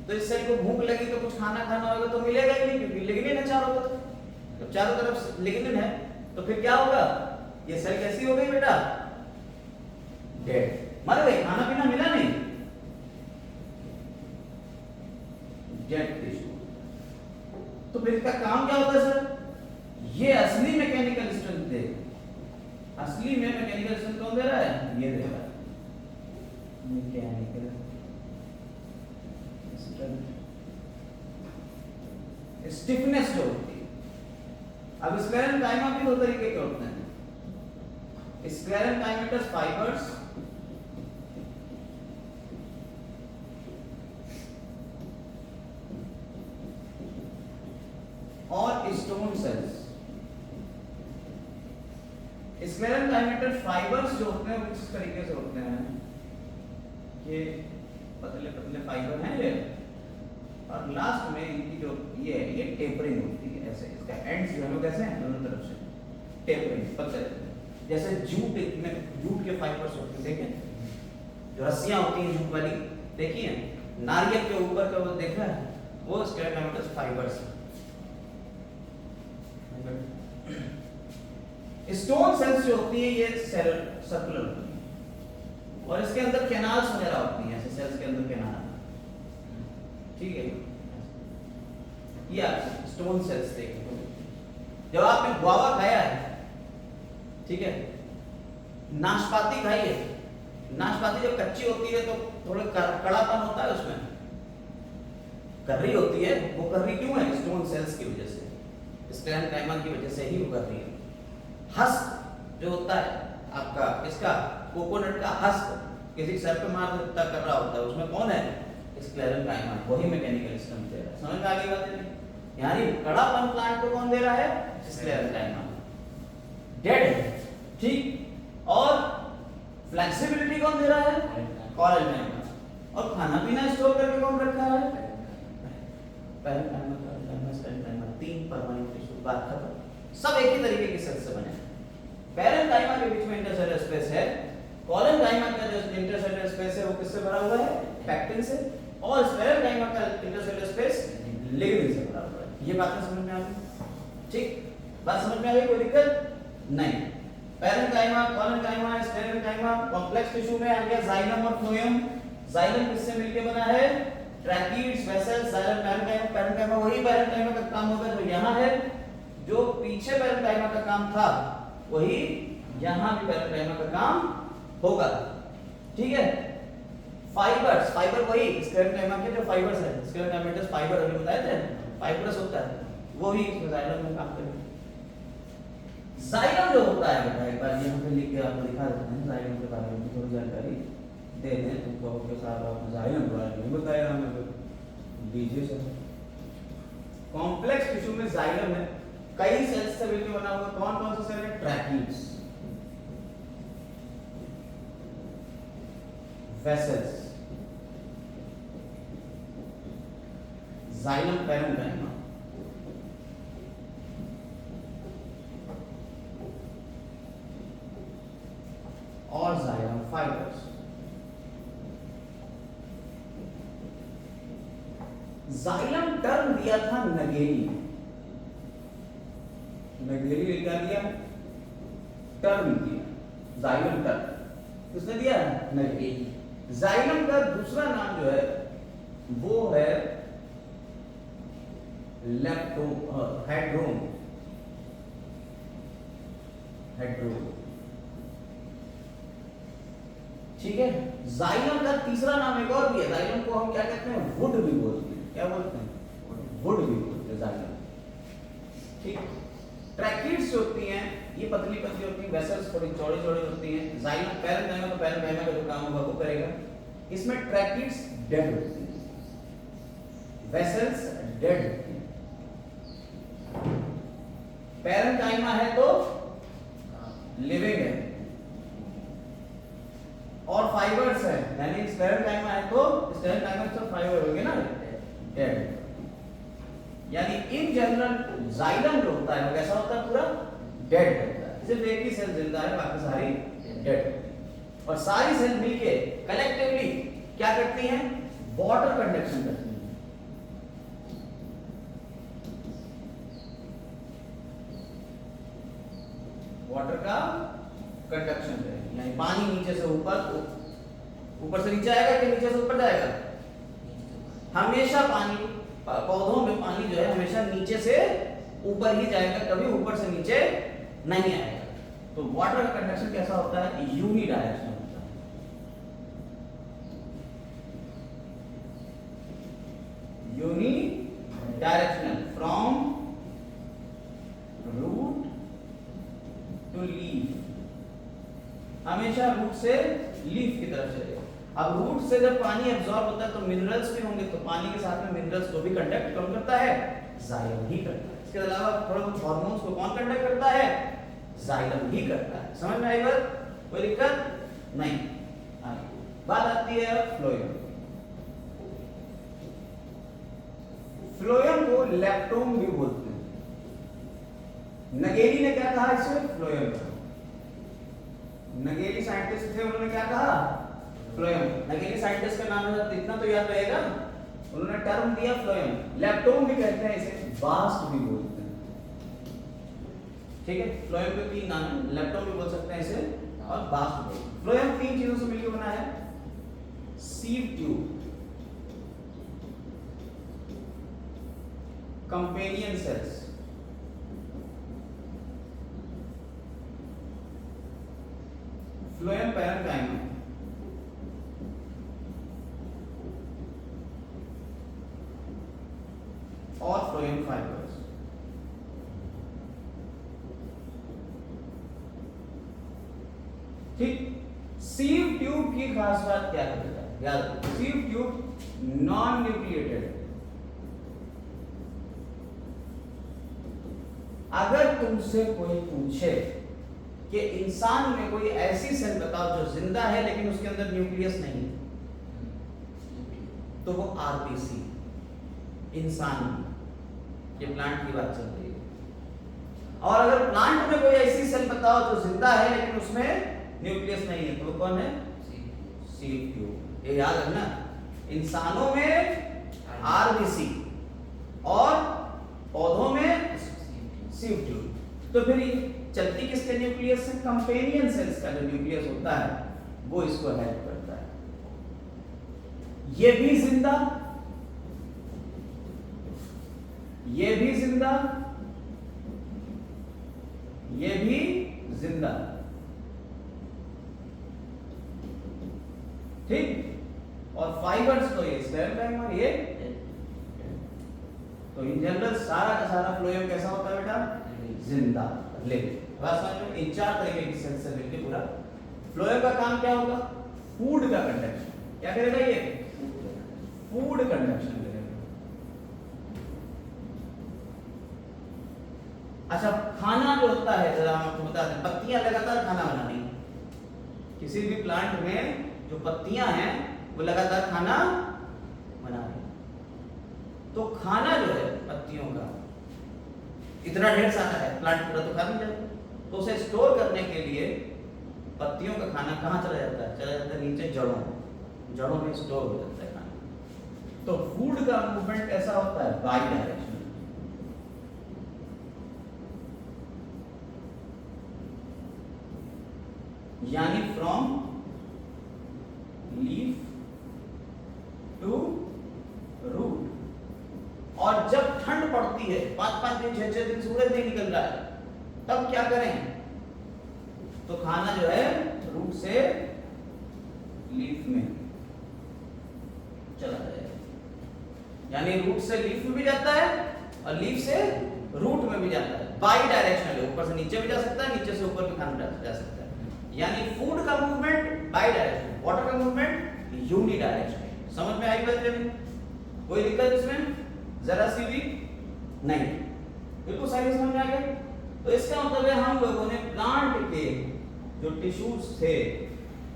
Speaker 1: तो इस सेल को भूख लगी तो कुछ खाना खाना होगा तो मिलेगा ही नहीं, क्योंकि लिग्निन है चारों तरफ। जब चारों तरफ लिग्निन है तो फिर क्या होगा? ये सेल कैसी हो गई बेटा? डेड, मर गई, खाना पीना मिला नहीं, डेड टिश्यू। तो फिर इसका काम क्या होता है सर? ये असली मैकेनिकल स्ट्रेंथ देगा। असली में मैकेनिकल स्ट्रेंथ कौन दे रहा है? ये दे रहा है मैकेनिकल स्ट्रेंथ। स्टिफनेस जो होती है, अब स्क्लेरेंकाइमा भी दो तरीके के होते हैं, स्क्लेरेंकाइमेटस फाइबर्स और स्टोन सेल्स। स्क्लेरेंकाइमेटस फाइबर्स जो होते हैं वो किस तरीके से होते हैं? ये पतले पतले फाइबर हैं ये, और लास्ट में इनकी जो ये टेपरिंग होती है, ऐसे इसका एंड्स जो है कैसे हैं? दोनों तरफ से टेपरिंग, पतले जैसे जूट में जूट के फाइबर्स होते हैं, देखें जो रस्सियां होती हैं जूट वाली, देखिए नारियल के ऊपर का वो देखा है, वो स्क्लेरेंकाइमेटस फाइबर्स। स्टोन सेल्स जो होती है ये सेल सर्कुलर होती है और इसके अंदर कैनाल्स वगैरह होती हैं, ऐसे सेल्स के अंदर कैनाल। ठीक है, ये आप स्टोन सेल्स देखो। जब आपने गुआवा खाया है, ठीक है, नाशपाती खाई है, नाशपाती जब कच्ची होती है तो थोड़ा कड़ापन होता है उसमें, कर्री होती है। वो कर्री क्यों है? स्टोन सेल्स की वजह से, स्क्लेरेंकाइमा की वजह से ही वो कर्री है। हस्क जो होता है आपका, इसका कोकोनट का हस्क किसी सर पे मार कर रहा होता है, उसमें कौन है? स्क्लेरेंकाइमा, वही मैकेनिकल स्ट्रेंथ दे रहा है। समझ में आ गई बात है? यानी कड़ापन प्लांट को कौन दे रहा है? स्क्लेरेंकाइमा। डेड है, ठीक। और फ्लेक्सिबिलिटी कौन दे रहा है? कॉलेनकाइमा। और खाना पीना स्टोर करके कौन रखा है? पैरेन्काइमा, तीन परमाणु टिश्यू, बात खत्म। सब एक ही तरीके की सेल से बने हैं। पैरेन्काइमा के बीच में इंटरसेलुलर स्पेस है, कोलेनकाइमा का जो इंटरसेलुलर स्पेस है वो किससे भरा हुआ है? पैक्टिन से। और स्पेरेन्काइमा का इंटरसेलुलर स्पेस लिग्निन से भरा हुआ है। ये बातें समझ में आ गई? ठीक, बात समझ में आ गई? कोई दिक्कत नहीं। पैरेन्काइमा, कोलेनकाइमा, स्पेरेन्काइमा, कॉम्प्लेक्स टिश्यू में आ गया जाइलम और फ्लोएम। जाइलम किससे मिलके बना है? Tracheids, vessels, xylem, parenchyma. Parenchyma वही पैरेन्काइमा का काम होगा जो यहाँ है, जो पीछे पैरेन्काइमा का काम था वही यहाँ भी पैरेन्काइमा का काम होगा। ठीक है। फाइबर्स, फाइबर वही स्क्लेरोकाइमा के जो फाइबर्स है, स्क्लेरोकाइमेटस फाइबर अभी बताए थे, फाइबरस होता है, वही इसमें जाइलम में काम करेगा। जाइलम जो होता है बेटा, एक बार यहाँ पे लिख के आपको दिखा देते हैं जाइलम के बारे में थोड़ी जानकारी दे दें तुमको के साथ। आपने जाइलम के बारे में बताया हमें तो दीजिए सर। कॉम्प्लेक्स टिश्यू में जाइलम है, कई सेल्स से मिलकर बना हुआ। कौन कौन से सेल है? Tracheids, vessels, xylem, parenchyma. और जाइलम फाइबर्स। जाइलम टर्म दिया था नगेली, नगेली ने क्या दिया? टर्म दिया, जाइलम टर्म किसने दिया? नगेली। जाइलम का दूसरा नाम जो है वो है हेड्रोम, हेड्रोम। ठीक है। जाइलम का तीसरा नाम एक और भी है, जाइलम को हम क्या कहते हैं? वुड भी बोलते हैं। क्या बोलते हैं? वुड भी बोलते हैं जाइलम। ठीक। ट्रैकीड्स जो होती हैं ये पतली पतली होती हैं, वेसल्स थोड़ी चौड़ी चौड़ी होती हैं। जाइलम पैरेन्काइमा तो पैरेन्काइमा का जो काम होगा वो करेगा। इसमें ट्रैकीड्स डेड होती हैं, वेसल्स डेड होती हैं। पैरेन्काइमा है तो लिविंग है, और फाइबर्स है, यानी स्पेरेन्काइमा है तो स्पेरेन्काइमा तो फाइबर हो गए ना, डेड। यानी इन जनरल जाइलम जो होता है वो कैसा होता है? पूरा डेड होता है। सिर्फ एक ही सेल जिंदा है, बाकी सारी डेड होती है। और सारी सेल मिलके कलेक्टिवली क्या करती हैं? वाटर कंडक्शन करती हैं। वाटर का कंडक्शन करेगी, यानी पानी नीचे से ऊपर, ऊपर से नीचे आएगा कि नीचे से ऊपर जाएगा? हमेशा पानी, पौधों में पानी जो है हमेशा नीचे से ऊपर ही जाएगा, कभी ऊपर से नीचे नहीं आएगा। तो वाटर का कंडक्शन कैसा होता है? यूनी डायरेक्शनल होता है। Unidirectional, from root to leaf, हमेशा रूट से लीफ की तरफ चलेगा। अब रूट से जब पानी एब्जॉर्ब होता है तो मिनरल्स भी होंगे, तो पानी के साथ में मिनरल्स को भी कंडक्ट कौन करता है? जाइलम ही करता है। इसके अलावा थोड़ा बहुत हार्मोन्स को कौन कंडक्ट करता है? जाइलम ही करता है। समझ में आई बात? कोई दिक्कत नहीं। बात आती है फ्लोएम। फ्लोएम को लेप्टोम भी बोलते हैं। नगेली ने क्या कहा इसे? फ्लोएम। नगेली साइंटिस्ट थे, उन्होंने क्या कहा? फ्लोएम। नगेली साइंटिस्ट का नाम है, इतना तो याद रहेगा, उन्होंने टर्म दिया फ्लोएम। लेप्टोम भी कहते हैं इसे, बास्ट भी बोलते हैं। ठीक है। फ्लोएम के तीन नाम हैं, लेप्टोम भी बोल सकते हैं इसे और बास्ट भी। फ्लोएम तीन चीजों से मिलकर बना है। Sieve tube, companion cells, phloem parenchyma, और फ्लोएम फाइबर्स। ठीक। सीव ट्यूब की खास बात क्या है बेटा? याद रखो, सीव ट्यूब नॉन न्यूक्लिएटेड है। अगर तुमसे कोई पूछे कि इंसान में कोई ऐसी सेल बताओ जो जिंदा है लेकिन उसके अंदर न्यूक्लियस नहीं है, तो वो आरबीसी, इंसान, ये प्लांट की बात चल रही है। और अगर प्लांट में कोई ऐसी सेल बताओ जो जिंदा है लेकिन उसमें न्यूक्लियस नहीं है, तो वो कौन है? सीएफक्यू। ये याद रखना, इंसानों में आरबीसी और पौधों में सीएफक्यू। तो फिर ये चलती किसके न्यूक्लियस से? कंपेनियन सेल्स का जो न्यूक्लियस होता है वो इसको हेल्प करता है। ये भी जिंदा, ये भी जिंदा, ये भी जिंदा, ठीक। और फाइबर्स तो ये स्टेम टाइम और ये, तो इन जनरल सारा का सारा फ्लोएम कैसा होता है बेटा? जिंदा, लिविंग। बस समझ में, इन चार तरीके की सेल से मिलकर पूरा फ्लोएम का काम क्या होगा? फूड का कंडक्शन। क्या करेगा ये? फूड कंडक्शन करेगा। अच्छा, खाना जो होता है जरा हम आपको बता दें, पत्तियां लगातार खाना बनाती हैं। किसी भी प्लांट में जो पत्तियां हैं वो लगातार खाना बना रही हैं। तो खाना जो है पत्तियों का इतना ढेर सारा है, प्लांट पूरा तो खा नहीं जाता, तो उसे स्टोर करने के लिए पत्तियों का खाना कहाँ चला जाता है? चला जाता है नीचे जड़ों, जड़ों में स्टोर हो जाता है खाना। तो फूड का मूवमेंट कैसा होता है? By directional. यानी फ्रॉम लीफ टू रूट। और जब ठंड पड़ती है, 5-5 दिन 6-6 दिन सूरज नहीं निकल रहा है, तब क्या करें? तो खाना जो है रूट से लीफ में चला जाएगा। यानी रूट से लीफ में भी जाता है और लीफ से रूट में भी जाता है। बाई डायरेक्शनल है, ऊपर से नीचे भी जा सकता है, नीचे से ऊपर भी खाना जा सकता है। यानी फूड का मूवमेंट बाई डायरेक्शनल, वाटर का मूवमेंट यूनि डायरेक्शनल। समझ में आई बात? कोई दिक्कत इसमें जरा सी भी नहीं? बिल्कुल सही समझ में आ गया। तो इसका मतलब है हम लोगों ने प्लांट के जो टिश्यूज थे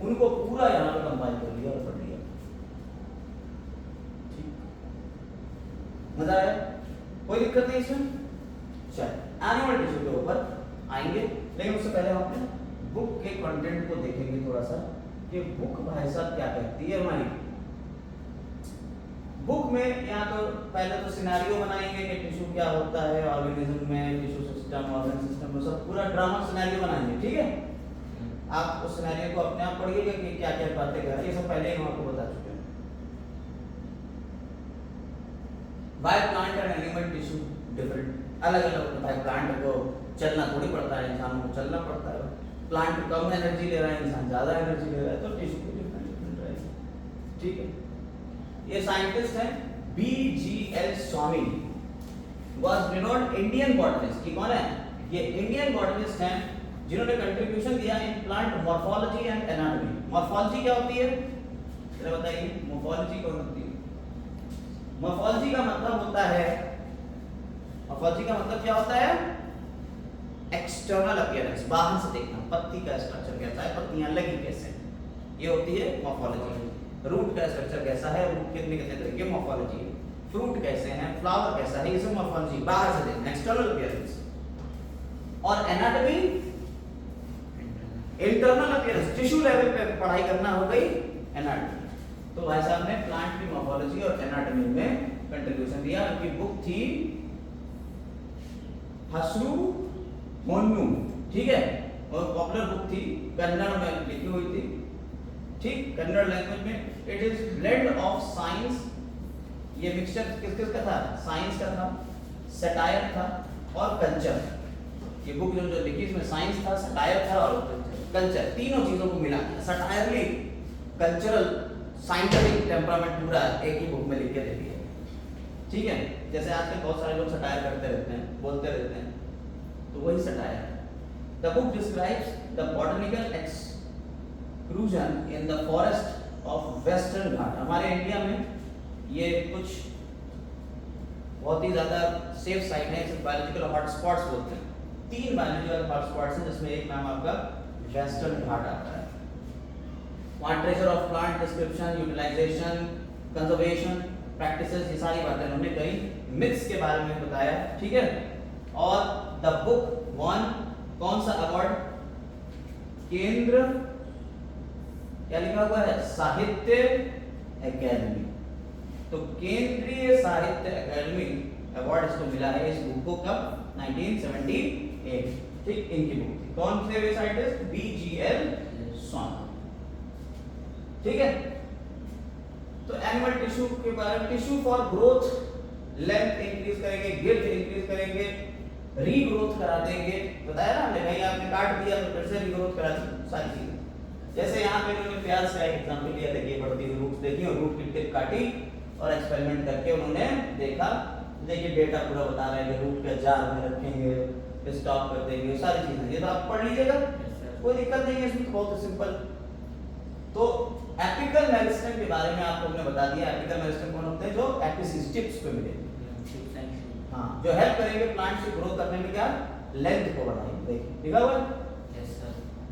Speaker 1: उनको पूरा यहां पर कंपाइल कर लिया और पढ़ लिया। ठीक, मजा आया? कोई दिक्कत नहीं इसमें? चल एनिमल टिश्यू के ऊपर आएंगे, लेकिन उससे पहले हम अपने बुक के कंटेंट को देखेंगे थोड़ा सा कि बुक भाई साहब क्या कहती है हमारी। बुक में या तो पहले तो सिनेरियो बनाएंगे कि टिश्यू क्या होता है ऑर्गेनिज्म में, टिश्यू सिस्टम, ऑर्गन सिस्टम में, सब पूरा ड्रामा सिनेरियो बनाएंगे। ठीक है, आप उस सिनेरियो को अपने आप पढ़िएगा कि क्या क्या बातें कर रही है, ये सब पहले ही हम आपको बता चुके हैं। By plant and animal tissue different, अलग अलग होता है। प्लांट को चलना थोड़ी पड़ता है, इंसान को चलना पड़ता है। प्लांट कम एनर्जी ले रहा है, इंसान ज्यादा एनर्जी ले रहा है, तो टिश्यू को डिफरेंट रहेगा। ठीक है, ये साइंटिस्ट हैं BGL Swami, was renowned Indian botanist. की कौन है? ये इंडियन बॉटनिस्ट हैं जिन्होंने कंट्रीब्यूशन दिया in plant morphology and anatomy. Morphology क्या होती है जरा बताइए? मॉर्फोलॉजी कौन होती है? मॉर्फोलॉजी का मतलब होता है, मॉर्फोलॉजी का मतलब क्या होता है? एक्सटर्नल अपीयरेंस, बाहर से देखना, पत्ती का स्ट्रक्चर कैसा है, पत्तियां लगी कैसे, ये होती है मॉर्फोलॉजी। रूट का स्ट्रक्चर कैसा है, रूट कितने कितने तरह की मॉर्फोलॉजी है, फ्रूट कैसे हैं, फ्लावर कैसा है, ये सब मॉर्फोलॉजी, बाहर से देखना, एक्सटर्नल अपीयरेंस। और anatomy internal appearance, tissue level पे पढ़ाई करना हो गई एनाटॉमी। तो भाई साहब ने प्लांट की मॉर्फोलॉजी और एनाटॉमी में कंट्रीब्यूशन दिया। उनकी बुक थी हसरू मोन्नू, ठीक है, और पॉपुलर बुक थी, कन्नड़ में लिखी हुई थी। ठीक, कन्नड़ लैंग्वेज में। It is blend of science, ये मिक्सचर किस किस का था? साइंस का था, सटायर था और कल्चर। ये बुक जो लिखी इसमें साइंस था, सटायर था और कल्चर, तीनों चीजों को मिला दिया। सटायरली कल्चरल साइंटिफिक टेम्परामेंट पूरा एक ही बुक में लिख के दे दिया। ठीक है, जैसे आजकल बहुत सारे लोग सटायर करते रहते हैं, बोलते रहते हैं, तो वही सटायर है। The book describes the botanical exclusion in the forest of western Ghat. हमारे इंडिया में ये कुछ बहुत ही ज्यादा सेफ साइट है, इसे बायोलॉजिकल हॉटस्पॉट्स बोलते हैं। 3 बायोलॉजिकल हॉटस्पॉट्स हैं, जिसमें एक नाम आपका वेस्टर्न घाट आता है। वहाँ treasure of plant description, utilization, conservation practices, ये सारी बातें उन्होंने कई मिथ्स के बारे में बताया, ठीक है। और द बुक वन कौन सा अवार्ड? केंद्र, क्या लिखा हुआ है? साहित्य अकादमी। तो केंद्रीय साहित्य अकादमी अवार्ड इसको मिला है इस बुक को कब? 1978, ठीक, इनकी बुक थी। कौन थे वे साइंटिस्ट? BGL स्वामी, ठीक है। तो एनिमल टिश्यू के बारे में, tissue for growth, length increase करेंगे, गिल्ट इंक्रीज करेंगे, रीग्रोथ करा देंगे, बताया ना हमने, कहीं आपने काट दिया तो फिर से रीग्रोथ करा दी, सारी चीजें। जैसे यहाँ पे उन्होंने प्याज का एक एग्जांपल लिया, देखिए बढ़ती हुई रूट्स देखी और रूट की टिप काटी और एक्सपेरिमेंट करके उन्होंने देखा, देखिए डेटा पूरा बता रहे हैं कि रूट के जार में रखेंगे, स्टॉप कर देंगे, सारी चीजें। ये तो आप पढ़ लीजिएगा, कोई दिक्कत नहीं है इसमें, तो बहुत सिंपल। तो एपिकल मेरिस्टेम के बारे में आपको हमने बता दिया। एपिकल मेरिस्टेम कौन होते हैं? जो एपिस टिप्स पे मिले, हाँ, जो हेल्प करेंगे प्लांट से ग्रो करने में, क्या? लेंथ को बढ़ाएंगे। देखिए लिखा हुआ है।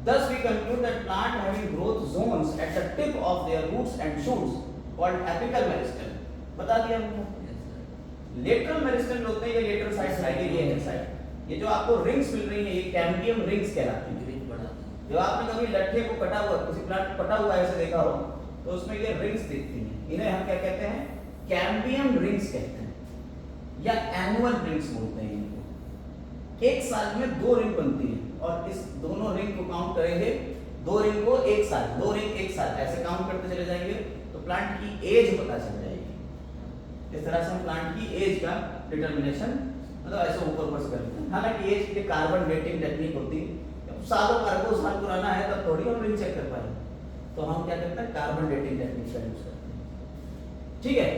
Speaker 1: Thus we conclude that plant having growth zones at the tip of their roots and shoots called apical meristem. बता दिया हमको। लेटरल मेरिस्टेम होते हैं, ये लेटरल साइड साइड, ये साइड, ये जो आपको रिंग्स मिल रही है, ये कैम्बियम रिंग्स कहलाती हैं। जब आपने कभी लट्ठे को कटा हुआ, किसी प्लांट को कटा हुआ ऐसे देखा हो, तो उसमें ये रिंग्स दिखती हैं, इन्हें हम क्या कहते हैं? कैम्बियम रिंग्स कहते हैं, या एनुअल रिंग्स बोलते हैं इनको। एक साल में 2 रिंग बनती है, और इस दोनों रिंग को काउंट करेंगे, 2 रिंग को एक साल, 2 रिंग एक साल, ऐसे काउंट करते चले जाएंगे तो प्लांट की एज पता चल जाएगी। इस तरह से हम प्लांट की एज का डिटर्मिनेशन, मतलब ऐसे ऊपर से करते हैं। हालांकि एज के कार्बन डेटिंग टेक्निक होती है, सालों अरबों साल पुराना है तब थोड़ी हम रिंग चेक कर पाएंगे, तो हम क्या करते हैं? कार्बन डेटिंग टेक्निक का यूज करते हैं, ठीक है।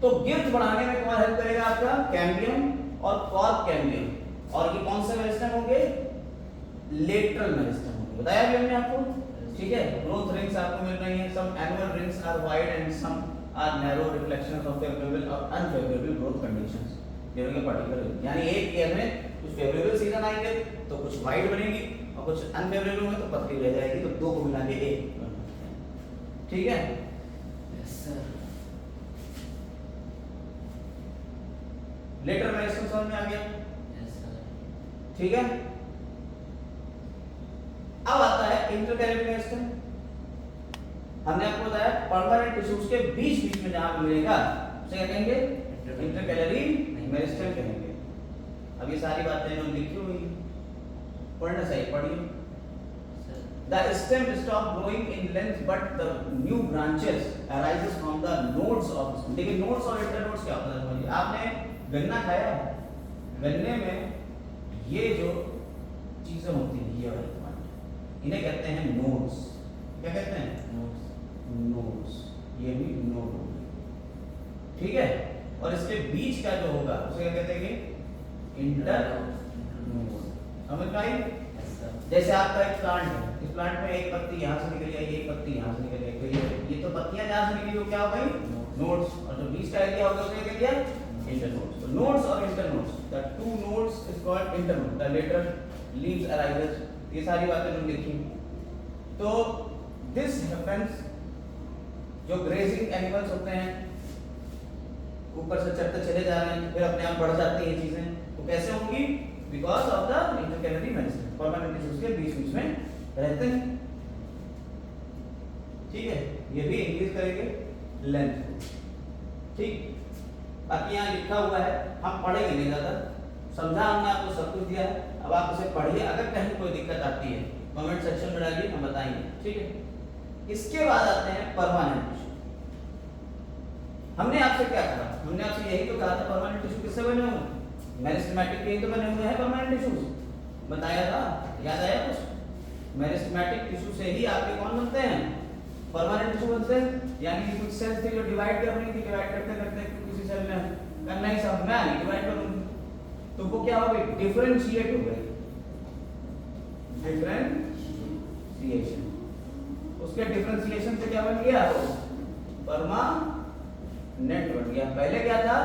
Speaker 1: तो गिल्ट बढ़ाने में कौन हेल्प करेगा? आपका कैम्बियम और कॉर्क कैम्बियम। और ये कौन से मेरिस्टेम होंगे? लेटरल मेरिस्टेम होंगे, बताया भी हमने आपको, ठीक है। ग्रोथ रिंग्स आपको मिल रही हैं, some annual rings are wide and some are narrow reflections of favourable और unfavourable growth conditions during a particular, यानी एक ईयर में कुछ फेवरेबल सीजन आएंगे तो कुछ वाइड बनेगी और कुछ अनफेवरेबल में तो पतली रह जाएगी, तो 2 को मिला के 1, ठीक है।
Speaker 2: Yes sir.
Speaker 1: लेटरल मेरिस्टेम समझ में आ गया?
Speaker 2: Yes sir.
Speaker 1: ठीक है। अब आता है इंटरकैलेरी मेरिस्टेम। हमने आपको बताया परमानेंट टिश्यूज के बीच बीच में जहां मिलेगा उसे क्या कहेंगे? इंटरकैलेरी मेरिस्टेम कहेंगे। अब ये सारी बातें हम लिखी हुई हैं, पढ़ना सही पढ़िए। The stem stop growing in length, but the new branches arises from the nodes of the stem. देखिए nodes और internodes क्या होता है समझिए। आपने गन्ना खाया है, गन्ने में ये जो चीजें होती हैं, ये वाली पार्ट, इन्हें कहते हैं nodes। क्या कहते हैं? nodes। ये भी node होगी, ठीक है। और इसके बीच का जो होगा उसे क्या कहते हैं? इंटरनोड। समझ में आई? जैसे आपका एक प्लांट है, इस प्लांट में एक पत्ती यहाँ से निकली आई, एक पत्ती यहाँ से निकली आई, तो ये तो पत्तियां जहाँ से निकली वो क्या हो गई? नोड्स। और जो बीच का एरिया होगा उसे क्या किया? इंटरनोड्स। तो नोड्स और internodes, the 2 nodes is called internode, the lateral leaves arises, ये सारी बातें हमने देखी। तो this happens, जो ग्रेजिंग एनिमल्स होते हैं ऊपर से चढ़ते चले जा रहे हैं, फिर अपने आप बढ़ जाती हैं चीजें, तो कैसे होंगी? Because of the intercalary meristem, permanent tissues के बीच बीच में रहते हैं, ठीक है। ये भी इंक्रीज करेंगे लेंथ, ठीक। बाकी यहाँ लिखा हुआ है, हम पढ़ेंगे नहीं ज्यादा, समझा हमने आपको सब कुछ दिया है, अब आप उसे पढ़िए। अगर कहीं कोई दिक्कत आती है कमेंट सेक्शन में डालिए, हम बताएंगे, ठीक है। इसके बाद आते हैं परमानेंट टिश्यू। हमने आपसे क्या कहा? हमने आपसे यही तो कहा था परमानेंट टिश्यू किससे बने हुए हैं? मेरिस्टेमेटिक के ही तो बने हुए हैं परमानेंट टिश्यूज, बताया था, याद आया कुछ? मेरिस्टेमेटिक टिश्यू से ही आपके कौन बनते हैं? परमानेंट टिश्यू बनते हैं। यानी कि कुछ सेल्स थे जो डिवाइड कर रही थी, डिवाइड करते करते किसी सेल में करना ही सब मैं नहीं डिवाइड करूंगी, तो वो क्या हो गई? डिफरेंशिएट हो गई, डिफरेंशिएशन। उसके डिफरेंशिएशन से क्या बन गया? परमानेंट बन गया। पहले क्या था?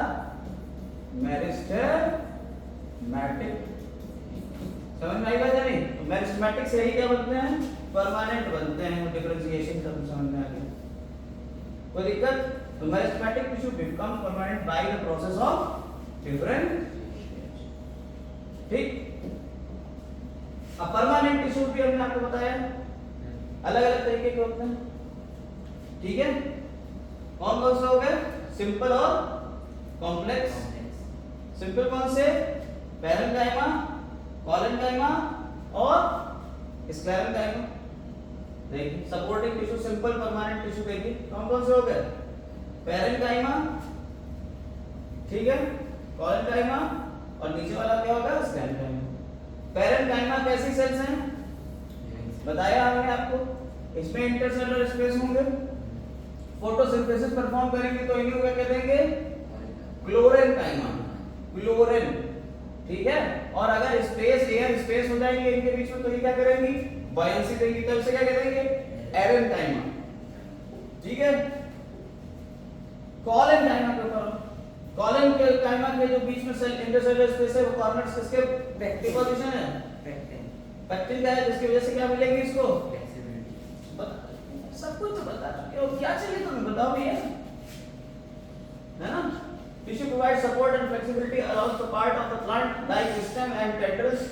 Speaker 1: मेरिस्टेमेटिक। समझ में आई बात या नहीं? तो मेरिस्टेमेटिक से ही क्या बनते हैं? परमानेंट बनते हैं। डिफरेंशिएशन समझ में आ गया? कोई दिक्कत? तो meristematic tissue becomes permanent by the process of differentiation. ठीक। अब परमानेंट टिश्यू भी हमने आपको बताया अलग अलग तरीके के होते हैं, ठीक है? कौन कौन से हो गए? सिंपल और कॉम्प्लेक्स। सिंपल कौन से? पैरेन्काइमा, कोलेन्काइमा और स्क्लेरेन्काइमा। देखिए supporting tissue, simple permanent tissue देखिए कौन कौन से हो गए? पैरेन्काइमा, ठीक है, कोलेन्काइमा और नीचे वाला क्या होगा? स्क्लेरेन्काइमा। पैरेन्काइमा कैसी सेल्स हैं? बताया हमने आपको, इसमें इंटरसेलुलर स्पेस होंगे, फोटोसिंथेसिस परफॉर्म करेंगे तो इन्हीं को क्या कहेंगे? क्लोरेन्काइमा, क्लोरेन, ठीक है। और अगर स्पेस एयर स्पेस हो जाएंगे इनके बीच में तो ये क्या करेंगी? बायोंसी देंगी, तो इसे क्या कहेंगे? एरेन्काइमा, ठीक है। कोलेन्काइमा के ऊपर, कोलेन्काइमा के जो बीच में सेल इंटरसेलुलर स्पेस है वो कॉर्नर्स किसके डिपोजिशन है? पैक्टिन का है, जिसकी वजह से क्या मिलेगी इसको? सब कुछ तो बता चुके हो, क्या चाहिए तुम्हें? बताओ भैया, है ना? Tissue provides support and flexibility allows the part of the plant like stem and tendrils.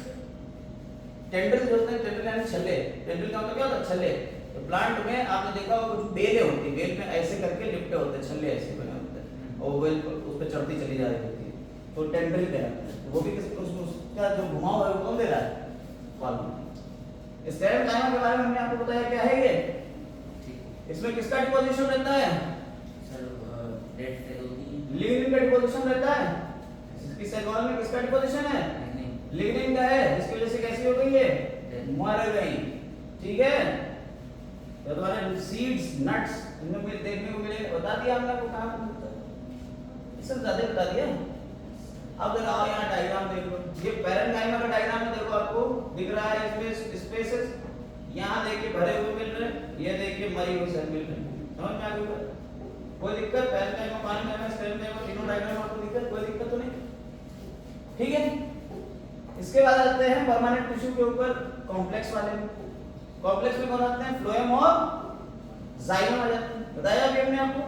Speaker 1: Tendrils होते हैं, tendril यानी छल्ले। Tendril का मतलब क्या होता है? छल्ले। तो प्लांट में आपने देखा होगा कुछ बेलें होती हैं, बेल में ऐसे करके लिपटे होते हैं, छल्ले ऐसे बने होते हैं और बेल उस पे चढ़ती चली जा रही होती है, तो टेंड्रिल कहलाता है। वो भी उसका जो घुमाव है वो कौन दे रहा है? कॉलम। स्क्लेरेन्काइमा के बारे में हमने आपको बताया क्या है ये? इसमें किसका डिपोजिशन रहता है? लिग्निन का डिपोजिशन रहता है। इसकी सेल वॉल में किसका डिपोजिशन है? लिग्निन का है, जिसकी वजह से कैसी हो गई है? मर गई, ठीक है। तो तुम्हारे सीड्स, नट्स इनमें भी देखने को मिले, बता दिया हमने आपको कहां मिलता है, इससे ज्यादा बता दिया। अब जरा आओ यहाँ डायग्राम देख लो, ये पैरेन्काइमा का डायग्राम में देखो आपको दिख रहा है इसमें स्पेसेस, यहाँ देखिए भरे हुए मिल रहे हैं, ये देखिए मरी हुई सेल मिल रही है, समझ में आ गई? कोई दिक्कत? पैरेन्काइमा, कोलेन्काइमा, स्क्लेरेन्काइमा तीनों डायग्राम आपको दिक्कत? कोई दिक्कत तो नहीं, ठीक है। इसके बाद आते हैं परमानेंट टिश्यू के ऊपर, कॉम्प्लेक्स वाले में। कॉम्प्लेक्स में कौन आते हैं? फ्लोएम और जाइलम आ जाते हैं। बताया अभी हमने आपको,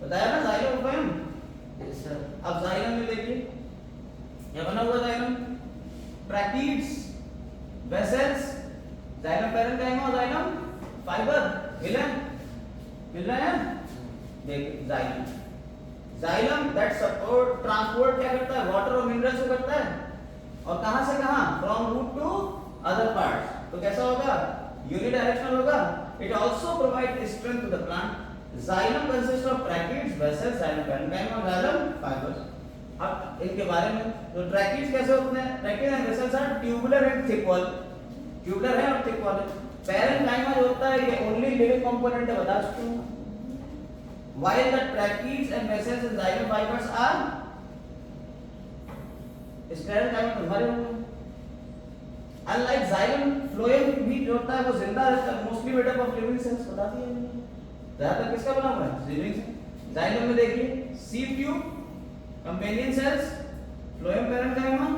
Speaker 1: बताया ना जाइलम फ्लोएम। अब जाइलम में देखिए क्या बना हुआ xylem? Tracheids, vessels, xylem parenchyma और जाइलम फाइबर मिल रहे हैं। देखिए जाइलम दैट सपोर्ट ट्रांसपोर्ट क्या करता है? वाटर और मिनरल्स को करता है, और कहां से कहां? From root to other parts. तो कैसा होगा? यूनिडायरेक्शनल होगा। It also provide strength to the plant. Xylem consist of tracheids, vessels, xylem parenchyma और जाइलम फाइबर्स। अब इनके बारे में, तो ट्रैकीड्स कैसे होते हैं? Tracheid and vessels are tubular and thick wall, tubular है और थिक वॉल है। पैरेन्काइमा जो होता है ये ओनली लिविंग कंपोनेंट है, बता चुके हूं। While the tracheids and vessels and xylem fibers are sclerenchyma तो मरे हुए। Unlike xylem, phloem भी जो होता है वो जिंदा रहता है, mostly made up of living cells, बता दिया मैंने। ज्यादातर किसका बना हुआ है? Living cell. xylem में देखिए seed tube, companion cells, phloem parenchyma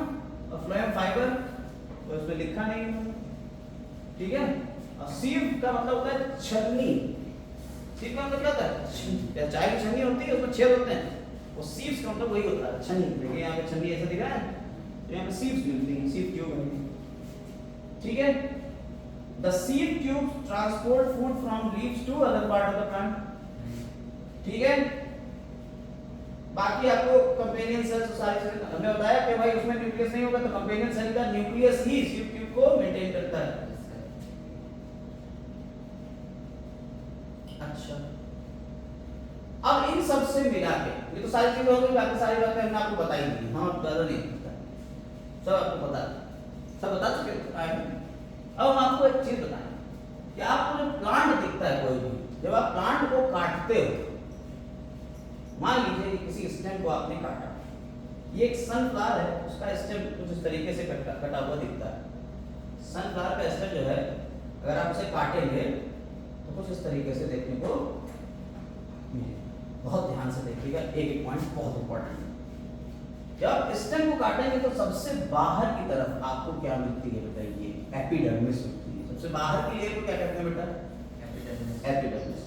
Speaker 1: और phloem fiber, तो इसमें लिखा नहीं है, ठीक है। और sieve का मतलब होता है छलनी। सीव का मतलब क्या होता है? चाय की छन्नी होती है, उसमें छेद होते हैं, वो सीव्स का मतलब वही होता है, छन्नी। देखिए यहाँ पे छन्नी ऐसा दिख रहा है, तो यहाँ पे सीव्स मिलती हैं, सीव ट्यूब है, ठीक है। The sieve tube transport food from leaves to other part of the plant, ठीक है। बाकी आपको कंपेनियन सेल्स सारी चीजें हमने बताया कि भाई उसमें न्यूक्लियस नहीं होगा, तो कंपेनियन सेल का न्यूक्लियस ही सीव ट्यूब को मेंटेन करता है। अच्छा, अब इन सब से मिला के, ये तो सारी चीजें हो गई, बाकी सारी बातें हमने आपको बताई दी, हाँ ज्यादा नहीं पता, सब आपको पता, सब बता चुके हैं। अब हम आपको एक चीज बताएं कि आपको जब प्लांट दिखता है कोई भी, जब आप प्लांट को काटते हो, मान लीजिए किसी स्टेम को आपने काटा, ये एक सनफ्लावर है, उसका स्टेम कुछ इस तरीके से कटा हुआ दिखता है। सनफ्लावर का स्टेम जो है, अगर आप उसे काटेंगे तो कुछ इस तरीके से देखने को मिलेगा। बहुत ध्यान से देखिएगा, एक पॉइंट बहुत इंपॉर्टेंट है। जब स्टेम को काटेंगे तो सबसे बाहर की तरफ आपको क्या मिलती है बताइए? एपिडर्मिस मिलती है। सबसे बाहर की लेयर को क्या कहते हैं बेटा? एपिडर्मिस।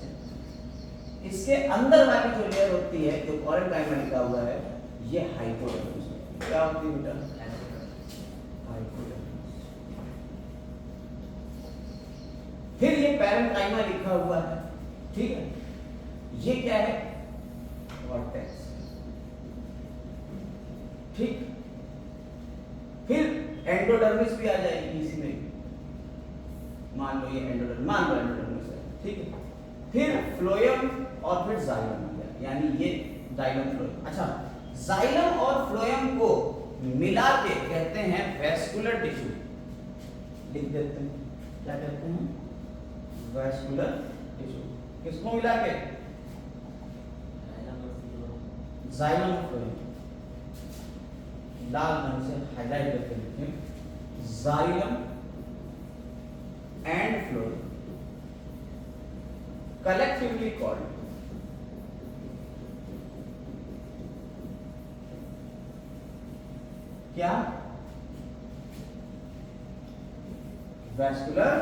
Speaker 1: इसके अंदर वाली जो लेयर होती है जो पैरेंकाइमा लिखा हुआ है ये हाइपोडर्मिस है। क्या होती है बेटा? हाइपोडर्मिस। फिर ये पैरेंकाइमा लिखा हुआ है, ठीक है, ये क्या है? कॉर्टेक्स, ठीक। फिर एंडोडर्मिस भी आ जाएगी इसी में, मान लो ये एंडोडर्मिस, मान लो एंडोडर्मिस है, ठीक है। फिर फ्लोएम और फिर जाइलम आ गया, यानी ये जाइलम फ्लोएम। अच्छा, जाइलम और फ्लोएम को मिला के कहते हैं वैस्कुलर टिश्यू। लिख देते हैं, क्या कहते हैं? Vascular tissue. किसको मिला के? जाइलम और फ्लोएम। लाल रंग से हाईलाइट करके लिखें, xylem and phloem collectively called क्या? वैस्कुलर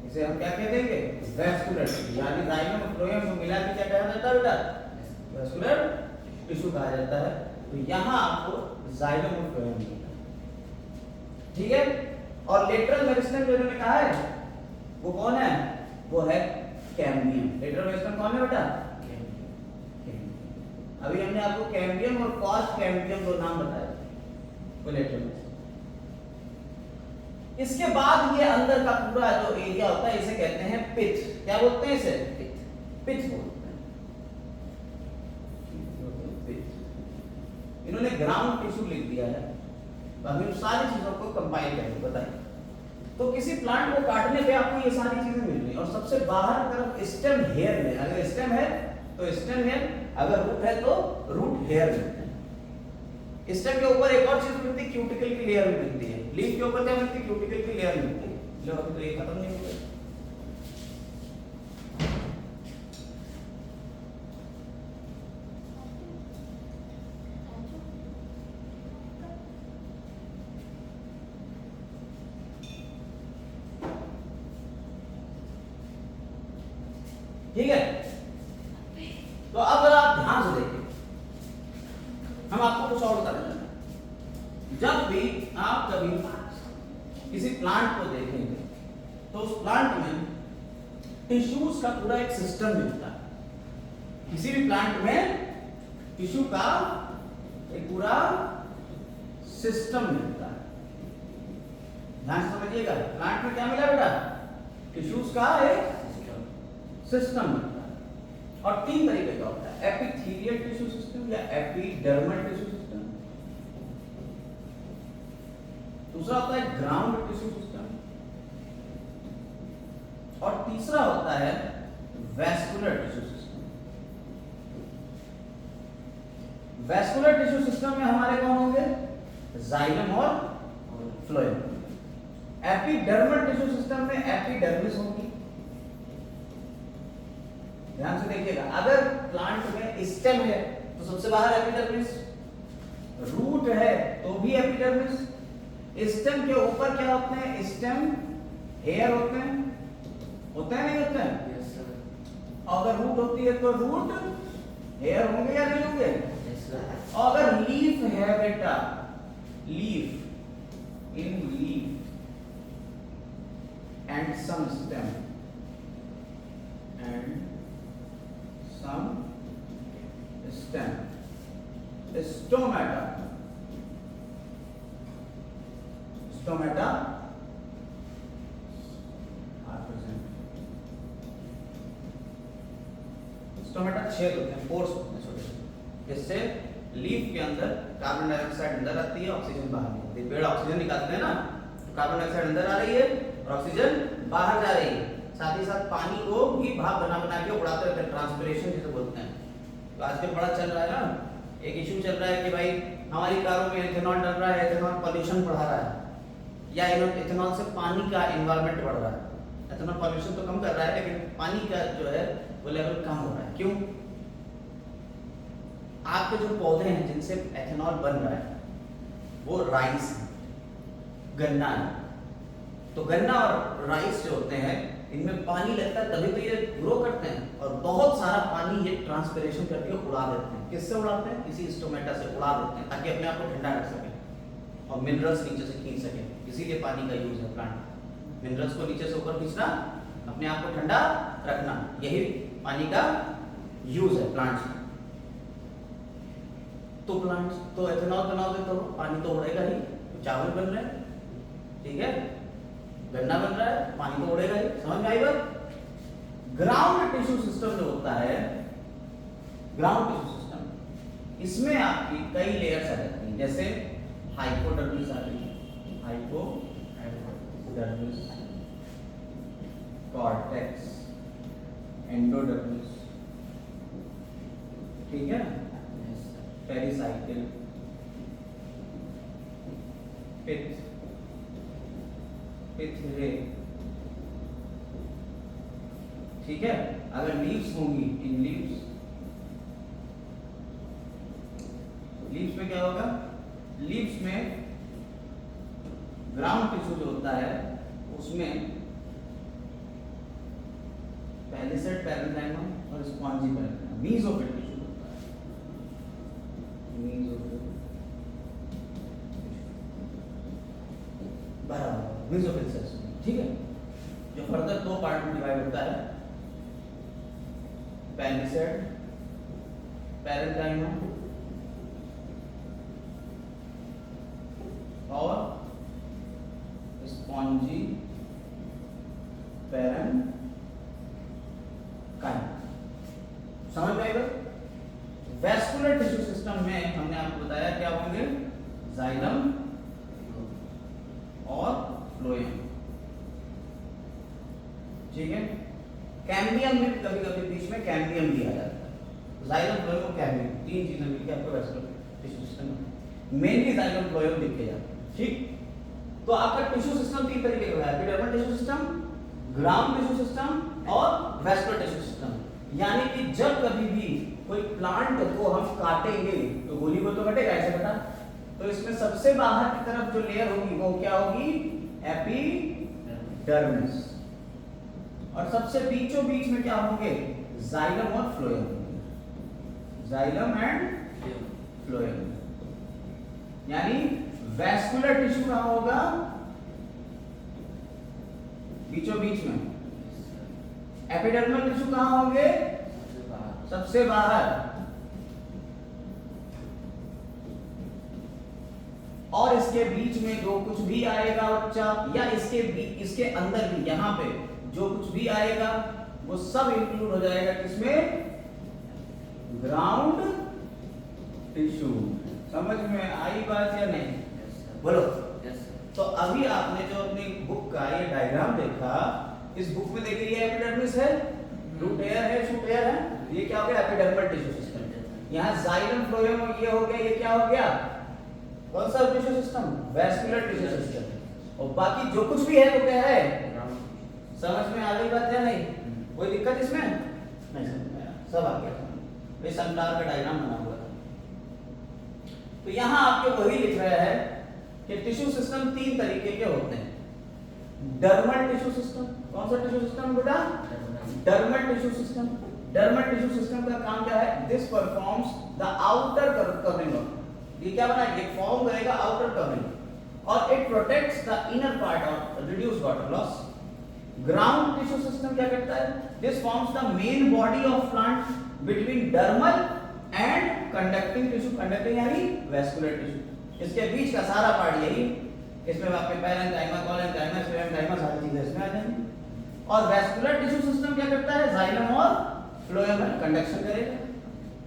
Speaker 1: इसे हम क्या कह देंगे? Vascular tissue. यानी जाइलम और फ्लोएम को मिला के क्या कहा जाता है बेटा? वैस्कुलर टिश्यू कहा जाता है। तो यहां आपको जाइलम और फ्लोएम मिलेगा, ठीक है। और लेटरल मेरिस्टेम जो इन्होंने कहा है वो कौन है? वो है कैम्बियम। लेटरल मेरिस्टेम कौन है बेटा? कैम्बियम। अभी हमने आपको कैम्बियम और कॉस कैम्बियम दो नाम बताए, वो लेटरल मेरिस्टेम। इसके बाद ये अंदर का पूरा जो एरिया होता है इसे कहते हैं पिथ। क्या बोलते हैं इसे? पिथ बोलते हैं। इन्होंने ग्राउंड टिश्यू लिख दिया है। अभी हम सारी चीजों को कंपाइल करेंगे, बताइए। तो किसी प्लांट को काटने पे आपको ये सारी चीजें मिल रही हैं। और सबसे बाहर की तरफ स्टेम हेयर में, अगर स्टेम है तो स्टेम हेयर, अगर रूट है तो रूट हेयर मिलते हैं। स्टेम के ऊपर एक और चीज मिलती है, क्यूटिकल की लेयर भी मिलती है। लीफ के ऊपर क्या मिलती है? क्यूटिकल की लेयर मिलती है। लो अभी तो ये खत्म नहीं हुआ। ठीक है, तो अब अगर आप ध्यान से देखिए, हम आपको कुछ और बता रहे हैं। जब भी आप कभी किसी प्लांट को देखेंगे तो उस प्लांट में टिश्यूज का पूरा एक सिस्टम मिलता है। किसी भी प्लांट में टिश्यू का एक पूरा सिस्टम मिलता है। ध्यान से समझिएगा, प्लांट में क्या मिला बेटा? टिश्यूज का एक सिस्टम मिलता है। और तीन तरीके का होता है, एपिथेलियल टिश्यू सिस्टम या एपिडर्मल टिश्यू सिस्टम। दूसरा होता है ग्राउंड टिश्यू सिस्टम। और तीसरा होता है vascular tissue system. Vascular tissue system में हमारे कौन होंगे? जाइलम और फ्लोएम। एपिडर्मल टिश्यू सिस्टम में एपिडर्मिस होगी। ध्यान से देखिएगा, अगर प्लांट में स्टेम है तो सबसे बाहर एपिडर्मिस, रूट है तो भी एपिडर्मिस। स्टेम के ऊपर क्या होते हैं? स्टेम हेयर होते हैं, नहीं होते हैं?
Speaker 2: Yes sir.
Speaker 1: अगर रूट होती है तो रूट हेयर होंगे या नहीं होंगे?
Speaker 2: Yes sir.
Speaker 1: अगर लीफ है बेटा, leaf, in leaf and some stem and some stem, stomata are present। Stomata छेद होते हैं, पोर्स होते हैं छोटे छोटे, जिससे लीफ के अंदर कार्बन डाइऑक्साइड अंदर आती है, ऑक्सीजन बाहर निकलती है। पेड़ ऑक्सीजन निकालते हैं ना, तो कार्बन डाइऑक्साइड अंदर आ रही है और ऑक्सीजन बाहर जा रही है। साथ ही साथ पानी को भी भाप बना बना के उड़ाते रहते हैं, ट्रांसपिरेशन जिसे बोलते हैं। तो आजकल बड़ा चल रहा है ना, एक इशू चल रहा है कि भाई हमारी कारों में इथेनॉल डल रहा है, इथेनॉल पॉल्यूशन बढ़ा रहा है, या इथेनॉल से पानी का एनवायरनमेंट बढ़ रहा है। इथेनॉल पॉल्यूशन तो कम कर रहा है, लेकिन पानी का जो है वो लेवल कम हो रहा है। क्यों? आपके जो पौधे हैं जिनसे एथेनॉल बन रहा है वो राइस है, गन्ना है। तो गन्ना और राइस जो होते हैं इनमें पानी लगता है तभी तो ये ग्रो करते हैं, और बहुत सारा पानी ये ट्रांसपिरेशन करके उड़ा देते हैं। किससे उड़ाते हैं? किसी स्टोमेटा से उड़ा देते हैं ताकि अपने आप को ठंडा रख सके और मिनरल्स नीचे से खींच सके। इसीलिए पानी का यूज है प्लांट, मिनरल्स को नीचे से ऊपर खींचना, अपने आप को ठंडा रखना, यही पानी का यूज है प्लांट्स में। तो प्लांट्स तो एथेनॉल बनाओगे तो पानी तो उड़ेगा ही, तो चावल बन रहे हैं, ठीक है, गन्ना बन रहा है, पानी तो उड़ेगा ही। समझ में आई बात? ग्राउंड टिश्यू सिस्टम जो होता है, ग्राउंड टिश्यू सिस्टम, इसमें आपकी कई लेयर्स आ जाती हैं, जैसे हाइपोडर्मिस आ रही है, हाइपोडर्मिस, कॉर्टेक्स, एंडोडर्मिस, ठीक है, पेरिसाइकिल, पिथ, पिथ रे, ठीक है। अगर लीव्स होंगी, इन लीव्स, लीव्स में क्या होगा? लीव्स में ग्राउंड टिश्यू जो होता है उसमें पैलिसेड पैरेन्काइमा और स्पॉन्जी पैरेन्काइमा, मीसोफिल टिश्यू होता है, मीसोफिल, बराबर मीसोफिल सेल्स, ठीक है। जो फर्दर दो पार्ट में डिवाइड होता है, पैलिसेड पैरेन्काइमा और स्पॉन्जी पैरेन्काइमा। समझ में आएगा? वैस्कुलर टिश्यू सिस्टम में हमने आपको बताया क्या होंगे? जाइलम और फ्लोएम, ठीक है। कैम्बियम भी कभी कभी बीच में कैम्बियम भी आ जाता है। जाइलम, फ्लोएम और कैम्बियम, तीन चीजें मिलकर आपको vascular tissue system, mainly xylem phloem लिखे जाते हैं, ठीक। तो आपका टिश्यू सिस्टम तीन तरीके का है, epidermal tissue system, ground tissue system और वैस्कुलर टिश्यू सिस्टम। यानी कि जब कभी भी कोई प्लांट को हम काटेंगे तो गोली को तो कटेगा, ऐसे बता। तो इसमें सबसे बाहर की तरफ जो लेयर होगी वो क्या होगी? एपिडर्मिस, और सबसे बीचों बीच में क्या होंगे? जाइलम और फ्लोएम, जाइलम एंड फ्लोएम। यानी वैस्कुलर टिश्यू कहां होगा? बीचों बीच में। एपिडर्मल टिश्यू कहां होंगे? सबसे बाहर। और इसके बीच में जो कुछ भी आएगा बच्चा, या इसके अंदर भी यहां पे जो कुछ भी आएगा वो सब इंक्लूड हो जाएगा किसमें? Ground tissue. समझ में आई बात या नहीं? बोलो। तो अभी आपने जो अपनी बुक का ये डायग्राम देखा, इस बुक में देखिए ये एपिडर्मिस है, रूट एयर है, शूट एयर है, ये क्या हो गया? Epidermal tissue system. यहाँ जाइलम फ्लोएम ये हो गया, ये क्या हो गया? कौन सा tissue system? Vascular tissue system. और बाकी जो कुछ भी है वो क्या है? समझ में आ गई बात या नहीं? कोई दिक्कत इसमें? नहीं, समझ में आया, सब आ गया। ये सनफ्लावर का डायग्राम बना हुआ था। तो यहाँ आपके वही लिख रहा है कि टिश्यू सिस्टम तीन तरीके के होते हैं। डर्मल टिश्यू सिस्टम, कौन सा टिश्यू सिस्टम बेटा? Dermal tissue system. Dermal tissue system का काम क्या है? This performs the outer covering. ये क्या बना? ये फॉर्म करेगा आउटर कवरिंग और it protects the inner part और reduce water loss. Ground tissue system क्या करता है? This forms the main body of plant between dermal and conducting tissue. Conducting यानी वैस्कुलर टिश्यू, इसके बीच का सारा पार्ट यही। इसमें आपके पैरेन्काइमा, कोलेन्काइमा, स्फेरेन्काइमा सारी चीजें इसमें आ जाएंगी। और वैस्कुलर टिश्यू सिस्टम क्या करता है? जाइलम और फ्लोएम में कंडक्शन करेगा,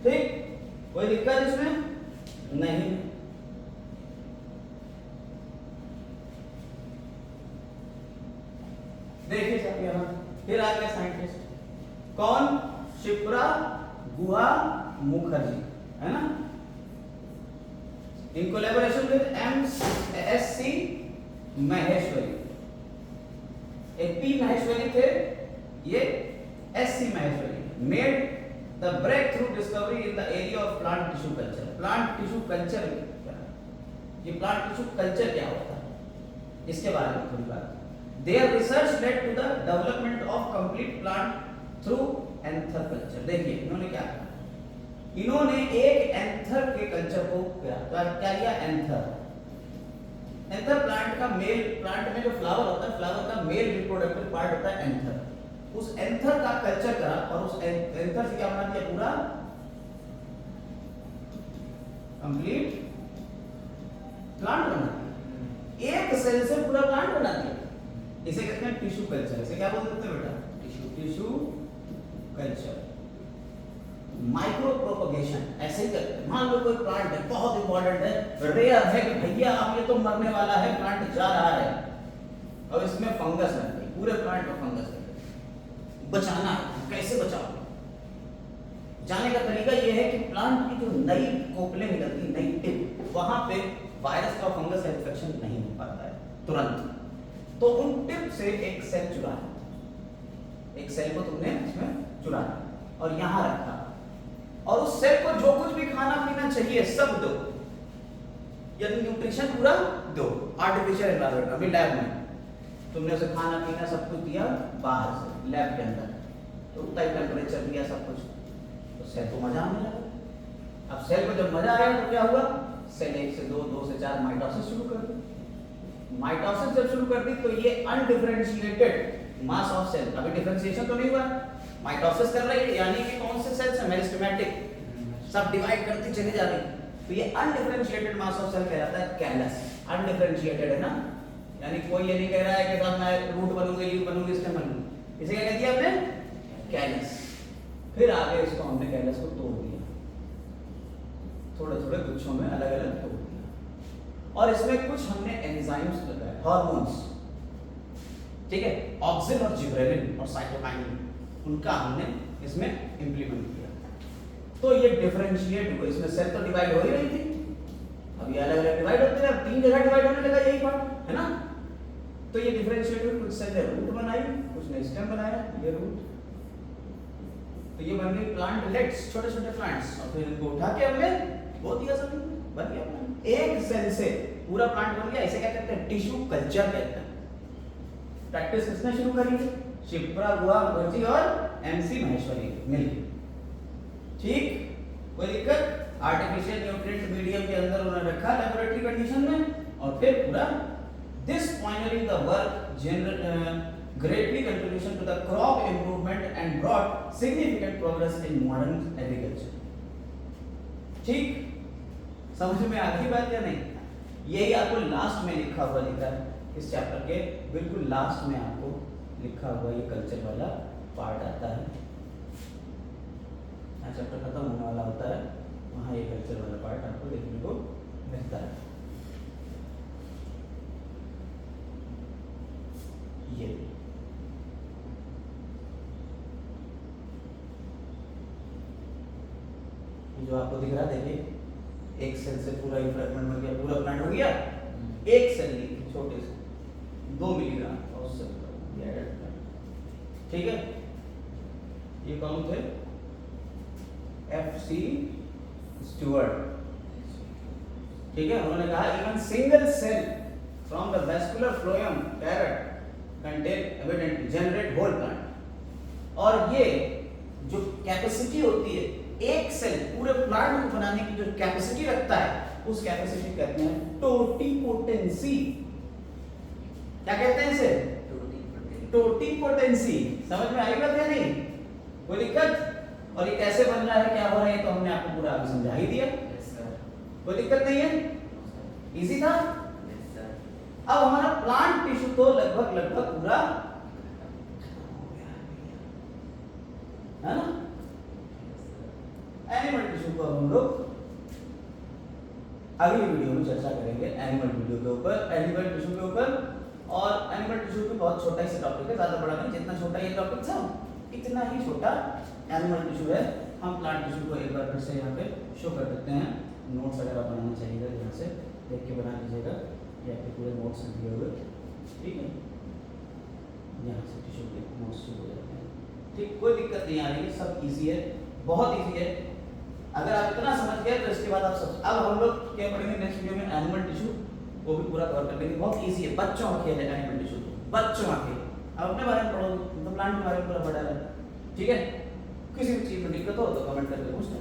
Speaker 1: ठीक। कोई दिक्कत इसमें नहीं। देखिए साहब यहाँ फिर आ गया साइंटिस्ट, कौन? शिप्रा गुहा मुखर्जी, है ना। In collaboration with MSC. Maheshwari. एक पी महेश्वरी थे, ये SC. Maheshwari made the breakthrough discovery in the area of plant tissue culture. Plant tissue culture, ये प्लांट टिश्यू कल्चर क्या होता है इसके बारे में थोड़ी बात। Their research led to the development of complete plant through anther culture. देखिए इन्होंने क्या कहा, इन्होंने एक एंथर के कल्चर को क्या किया, एंथर प्लांट का मेल, प्लांट में जो फ्लावर होता है, फ्लावर का मेल रिप्रोडक्टिव पार्ट होता है एंथर, उस एंथर का कल्चर करा और उस एंथर से क्या बना दिया, पूरा कंप्लीट प्लांट बना दिया, एक सेल से पूरा प्लांट बना दिया। इसे कहते हैं टिश्यू कल्चर। इसे क्या बोल देते हैं बेटा, टिश्यू कल्चर। माइक्रो प्रोपगेशन ऐसे ही करते हैं। मान लो कोई प्लांट है, बहुत इंपॉर्टेंट है, रेयर है कि भैया अब ये तो मरने वाला है, प्लांट जा रहा है, और इसमें फंगस लग गई, पूरे प्लांट में फंगस लग गई, बचाना है, कैसे बचाओ? जाने का तरीका ये है कि प्लांट की जो नई कोपलें निकलती, नई टिप, वहां पे वायरस का फंगस इन्फेक्शन नहीं हो पाता है तुरंत, तो उन टिप से एक सेल चुराया, एक सेल को तुमने इसमें चुराया और यहां रखा, और उस सेल को जो कुछ भी खाना पीना चाहिए सब दो, यानी न्यूट्रिशन पूरा दो। आर्टिफिशियल एनवायरनमेंट अभी लैब में तुमने उसे खाना पीना सब कुछ दिया बाहर से, लैब के अंदर तो उतना ही टेम्परेचर दिया सब कुछ, तो सेल को मजा आने लगा। अब सेल को जब मजा आया तो क्या हुआ, सेल 1 से 2, 2 से 4 माइटोसिस शुरू कर दी। माइटोसिस जब शुरू कर दी तो ये अनडिफरेंशिएटेड मास ऑफ सेल, अभी डिफरेंशिएशन तो नहीं हुआ, माइटोसिस कर रही है, यानी कि कौन से सेल्स हैं, मेरिस्टेमेटिक, सब डिवाइड करती चली जा रही, तो ये अनडिफरेंशिएटेड मास ऑफ सेल कहलाता है कैलस। अनडिफरेंशिएटेड है ना, यानी कोई ये नहीं कह रहा है कि साहब मैं रूट बनूंगी, लीफ बनूंगी, स्टेम बनूंगी, इसे क्या कह दिया आपने, कैलस। फिर आगे इसको हमने कैलस को तोड़ दिया, थोड़े थोड़े गुच्छों में अलग अलग तोड़ दिया, और इसमें कुछ हमने एंजाइम्स लगाए, हार्मोन्स, ठीक है, ऑक्सिन और जिब्रेलिन और साइटोकाइनिन, उनका हमने इसमें इंप्लीमेंट किया, तो ये डिफरेंशिएट हुआ। इसमें सेल तो डिवाइड हो ही रही थी, अब ये अलग अलग डिवाइड होते हैं, अब 3 जगह डिवाइड होने लगा यही पार्ट है ना, तो ये डिफरेंशिएट हुई, कुछ सेल ने रूट बनाई, कुछ ने स्टेम बनाया, ये रूट, तो ये बन गई प्लांटलेट्स, छोटे छोटे प्लांट्स, और फिर इनको उठा के हमने बो दिया, सब बन गया प्लांट, एक सेल से पूरा प्लांट बन गया। इसे क्या कहते हैं, टिश्यू कल्चर कहते हैं। प्रैक्टिस किसने शुरू करी है, शिप्रा गुहा मुखर्जी और एमसी महेश्वरी मिलकर, ठीक, कोई दिक्कत, आर्टिफिशियल न्यूट्रिएंट मीडियम के अंदर उन्होंने रखा लेबोरेटरी कंडीशन में, और फिर पूरा this pioneering the work general greatly contribution to the crop improvement and brought significant progress in modern agriculture। ठीक, समझ में आ गई बात या नहीं? यही आपको लास्ट में लिखा हुआ दिख रहा है, इस चैप्टर के बिल्कुल लास्ट में आपको लिखा हुआ ये कल्चर वाला पार्ट आता है। चैप्टर खत्म होने वाला होता है, वहाँ ये कल्चर वाला पार्ट आपको देखने को मिलता है। ये जो आपको दिख रहा है, देखिए एक सेल से पूरा ही फ्रैगमेंट बन गया, पूरा प्लांट हो गया, एक सेल ली छोटे से 2 मिलीग्राम और उससे ठीक है। ये कौन थे, FC स्टुअर्ट, ठीक है, उन्होंने कहा even single cell from the vascular phloem parent contain evidently generate whole plant, और ये जो कैपेसिटी होती है एक सेल पूरे प्लांट को बनाने की जो कैपेसिटी रखता है, उस कैपेसिटी कहते हैं टोटिपोटेंसी। क्या कहते हैं इसे, टोटिपोटेंसी। समझ में आई बात है नहीं, कोई दिक्कत? और ये कैसे बन रहा है, क्या हो रहा है, तो हमने आपको पूरा आगे समझा ही दिया, कोई दिक्कत नहीं है, इजी था। अब हमारा प्लांट टिश्यू तो लगभग पूरा है ना। एनिमल टिश्यू को हम लोग अगली वीडियो में चर्चा करेंगे, एनिमल वीडियो के ऊपर, एनिमल टिश्यू के ऊपर। और एनिमल टिश्यू भी बहुत छोटा ही टॉपिक है, ज्यादा बड़ा नहीं, जितना छोटा ये टॉपिक था इतना ही छोटा एनिमल टिश्यू है। हम प्लांट टिश्यू को एक बार फिर से यहाँ पे शो कर देते हैं। नोट्स अगर आप बनाना चाहिएगा यहाँ से देख के बना लीजिएगा, या फिर पूरे नोट्स दिए हुए, ठीक है, यहाँ से टिश्यू के नोट्स शुरू हो जाते हैं, ठीक, कोई दिक्कत नहीं आ रही है, सब इजी है, बहुत इजी है। अगर आप इतना समझ गए तो इसके बाद आप सब, अब हम लोग क्या पढ़ेंगे नेक्स्ट वीडियो में, एनिमल टिश्यू, वो भी पूरा कवर कर लेंगे, बहुत इजी है, बच्चों का खेल है एनिमल टिश्यू। बच्चों आके अब अपने बारे में पढ़ो, तो प्लांट के बारे में पूरा पढ़ा है, ठीक है। किसी भी चीज में दिक्कत हो तो कमेंट करके पूछना।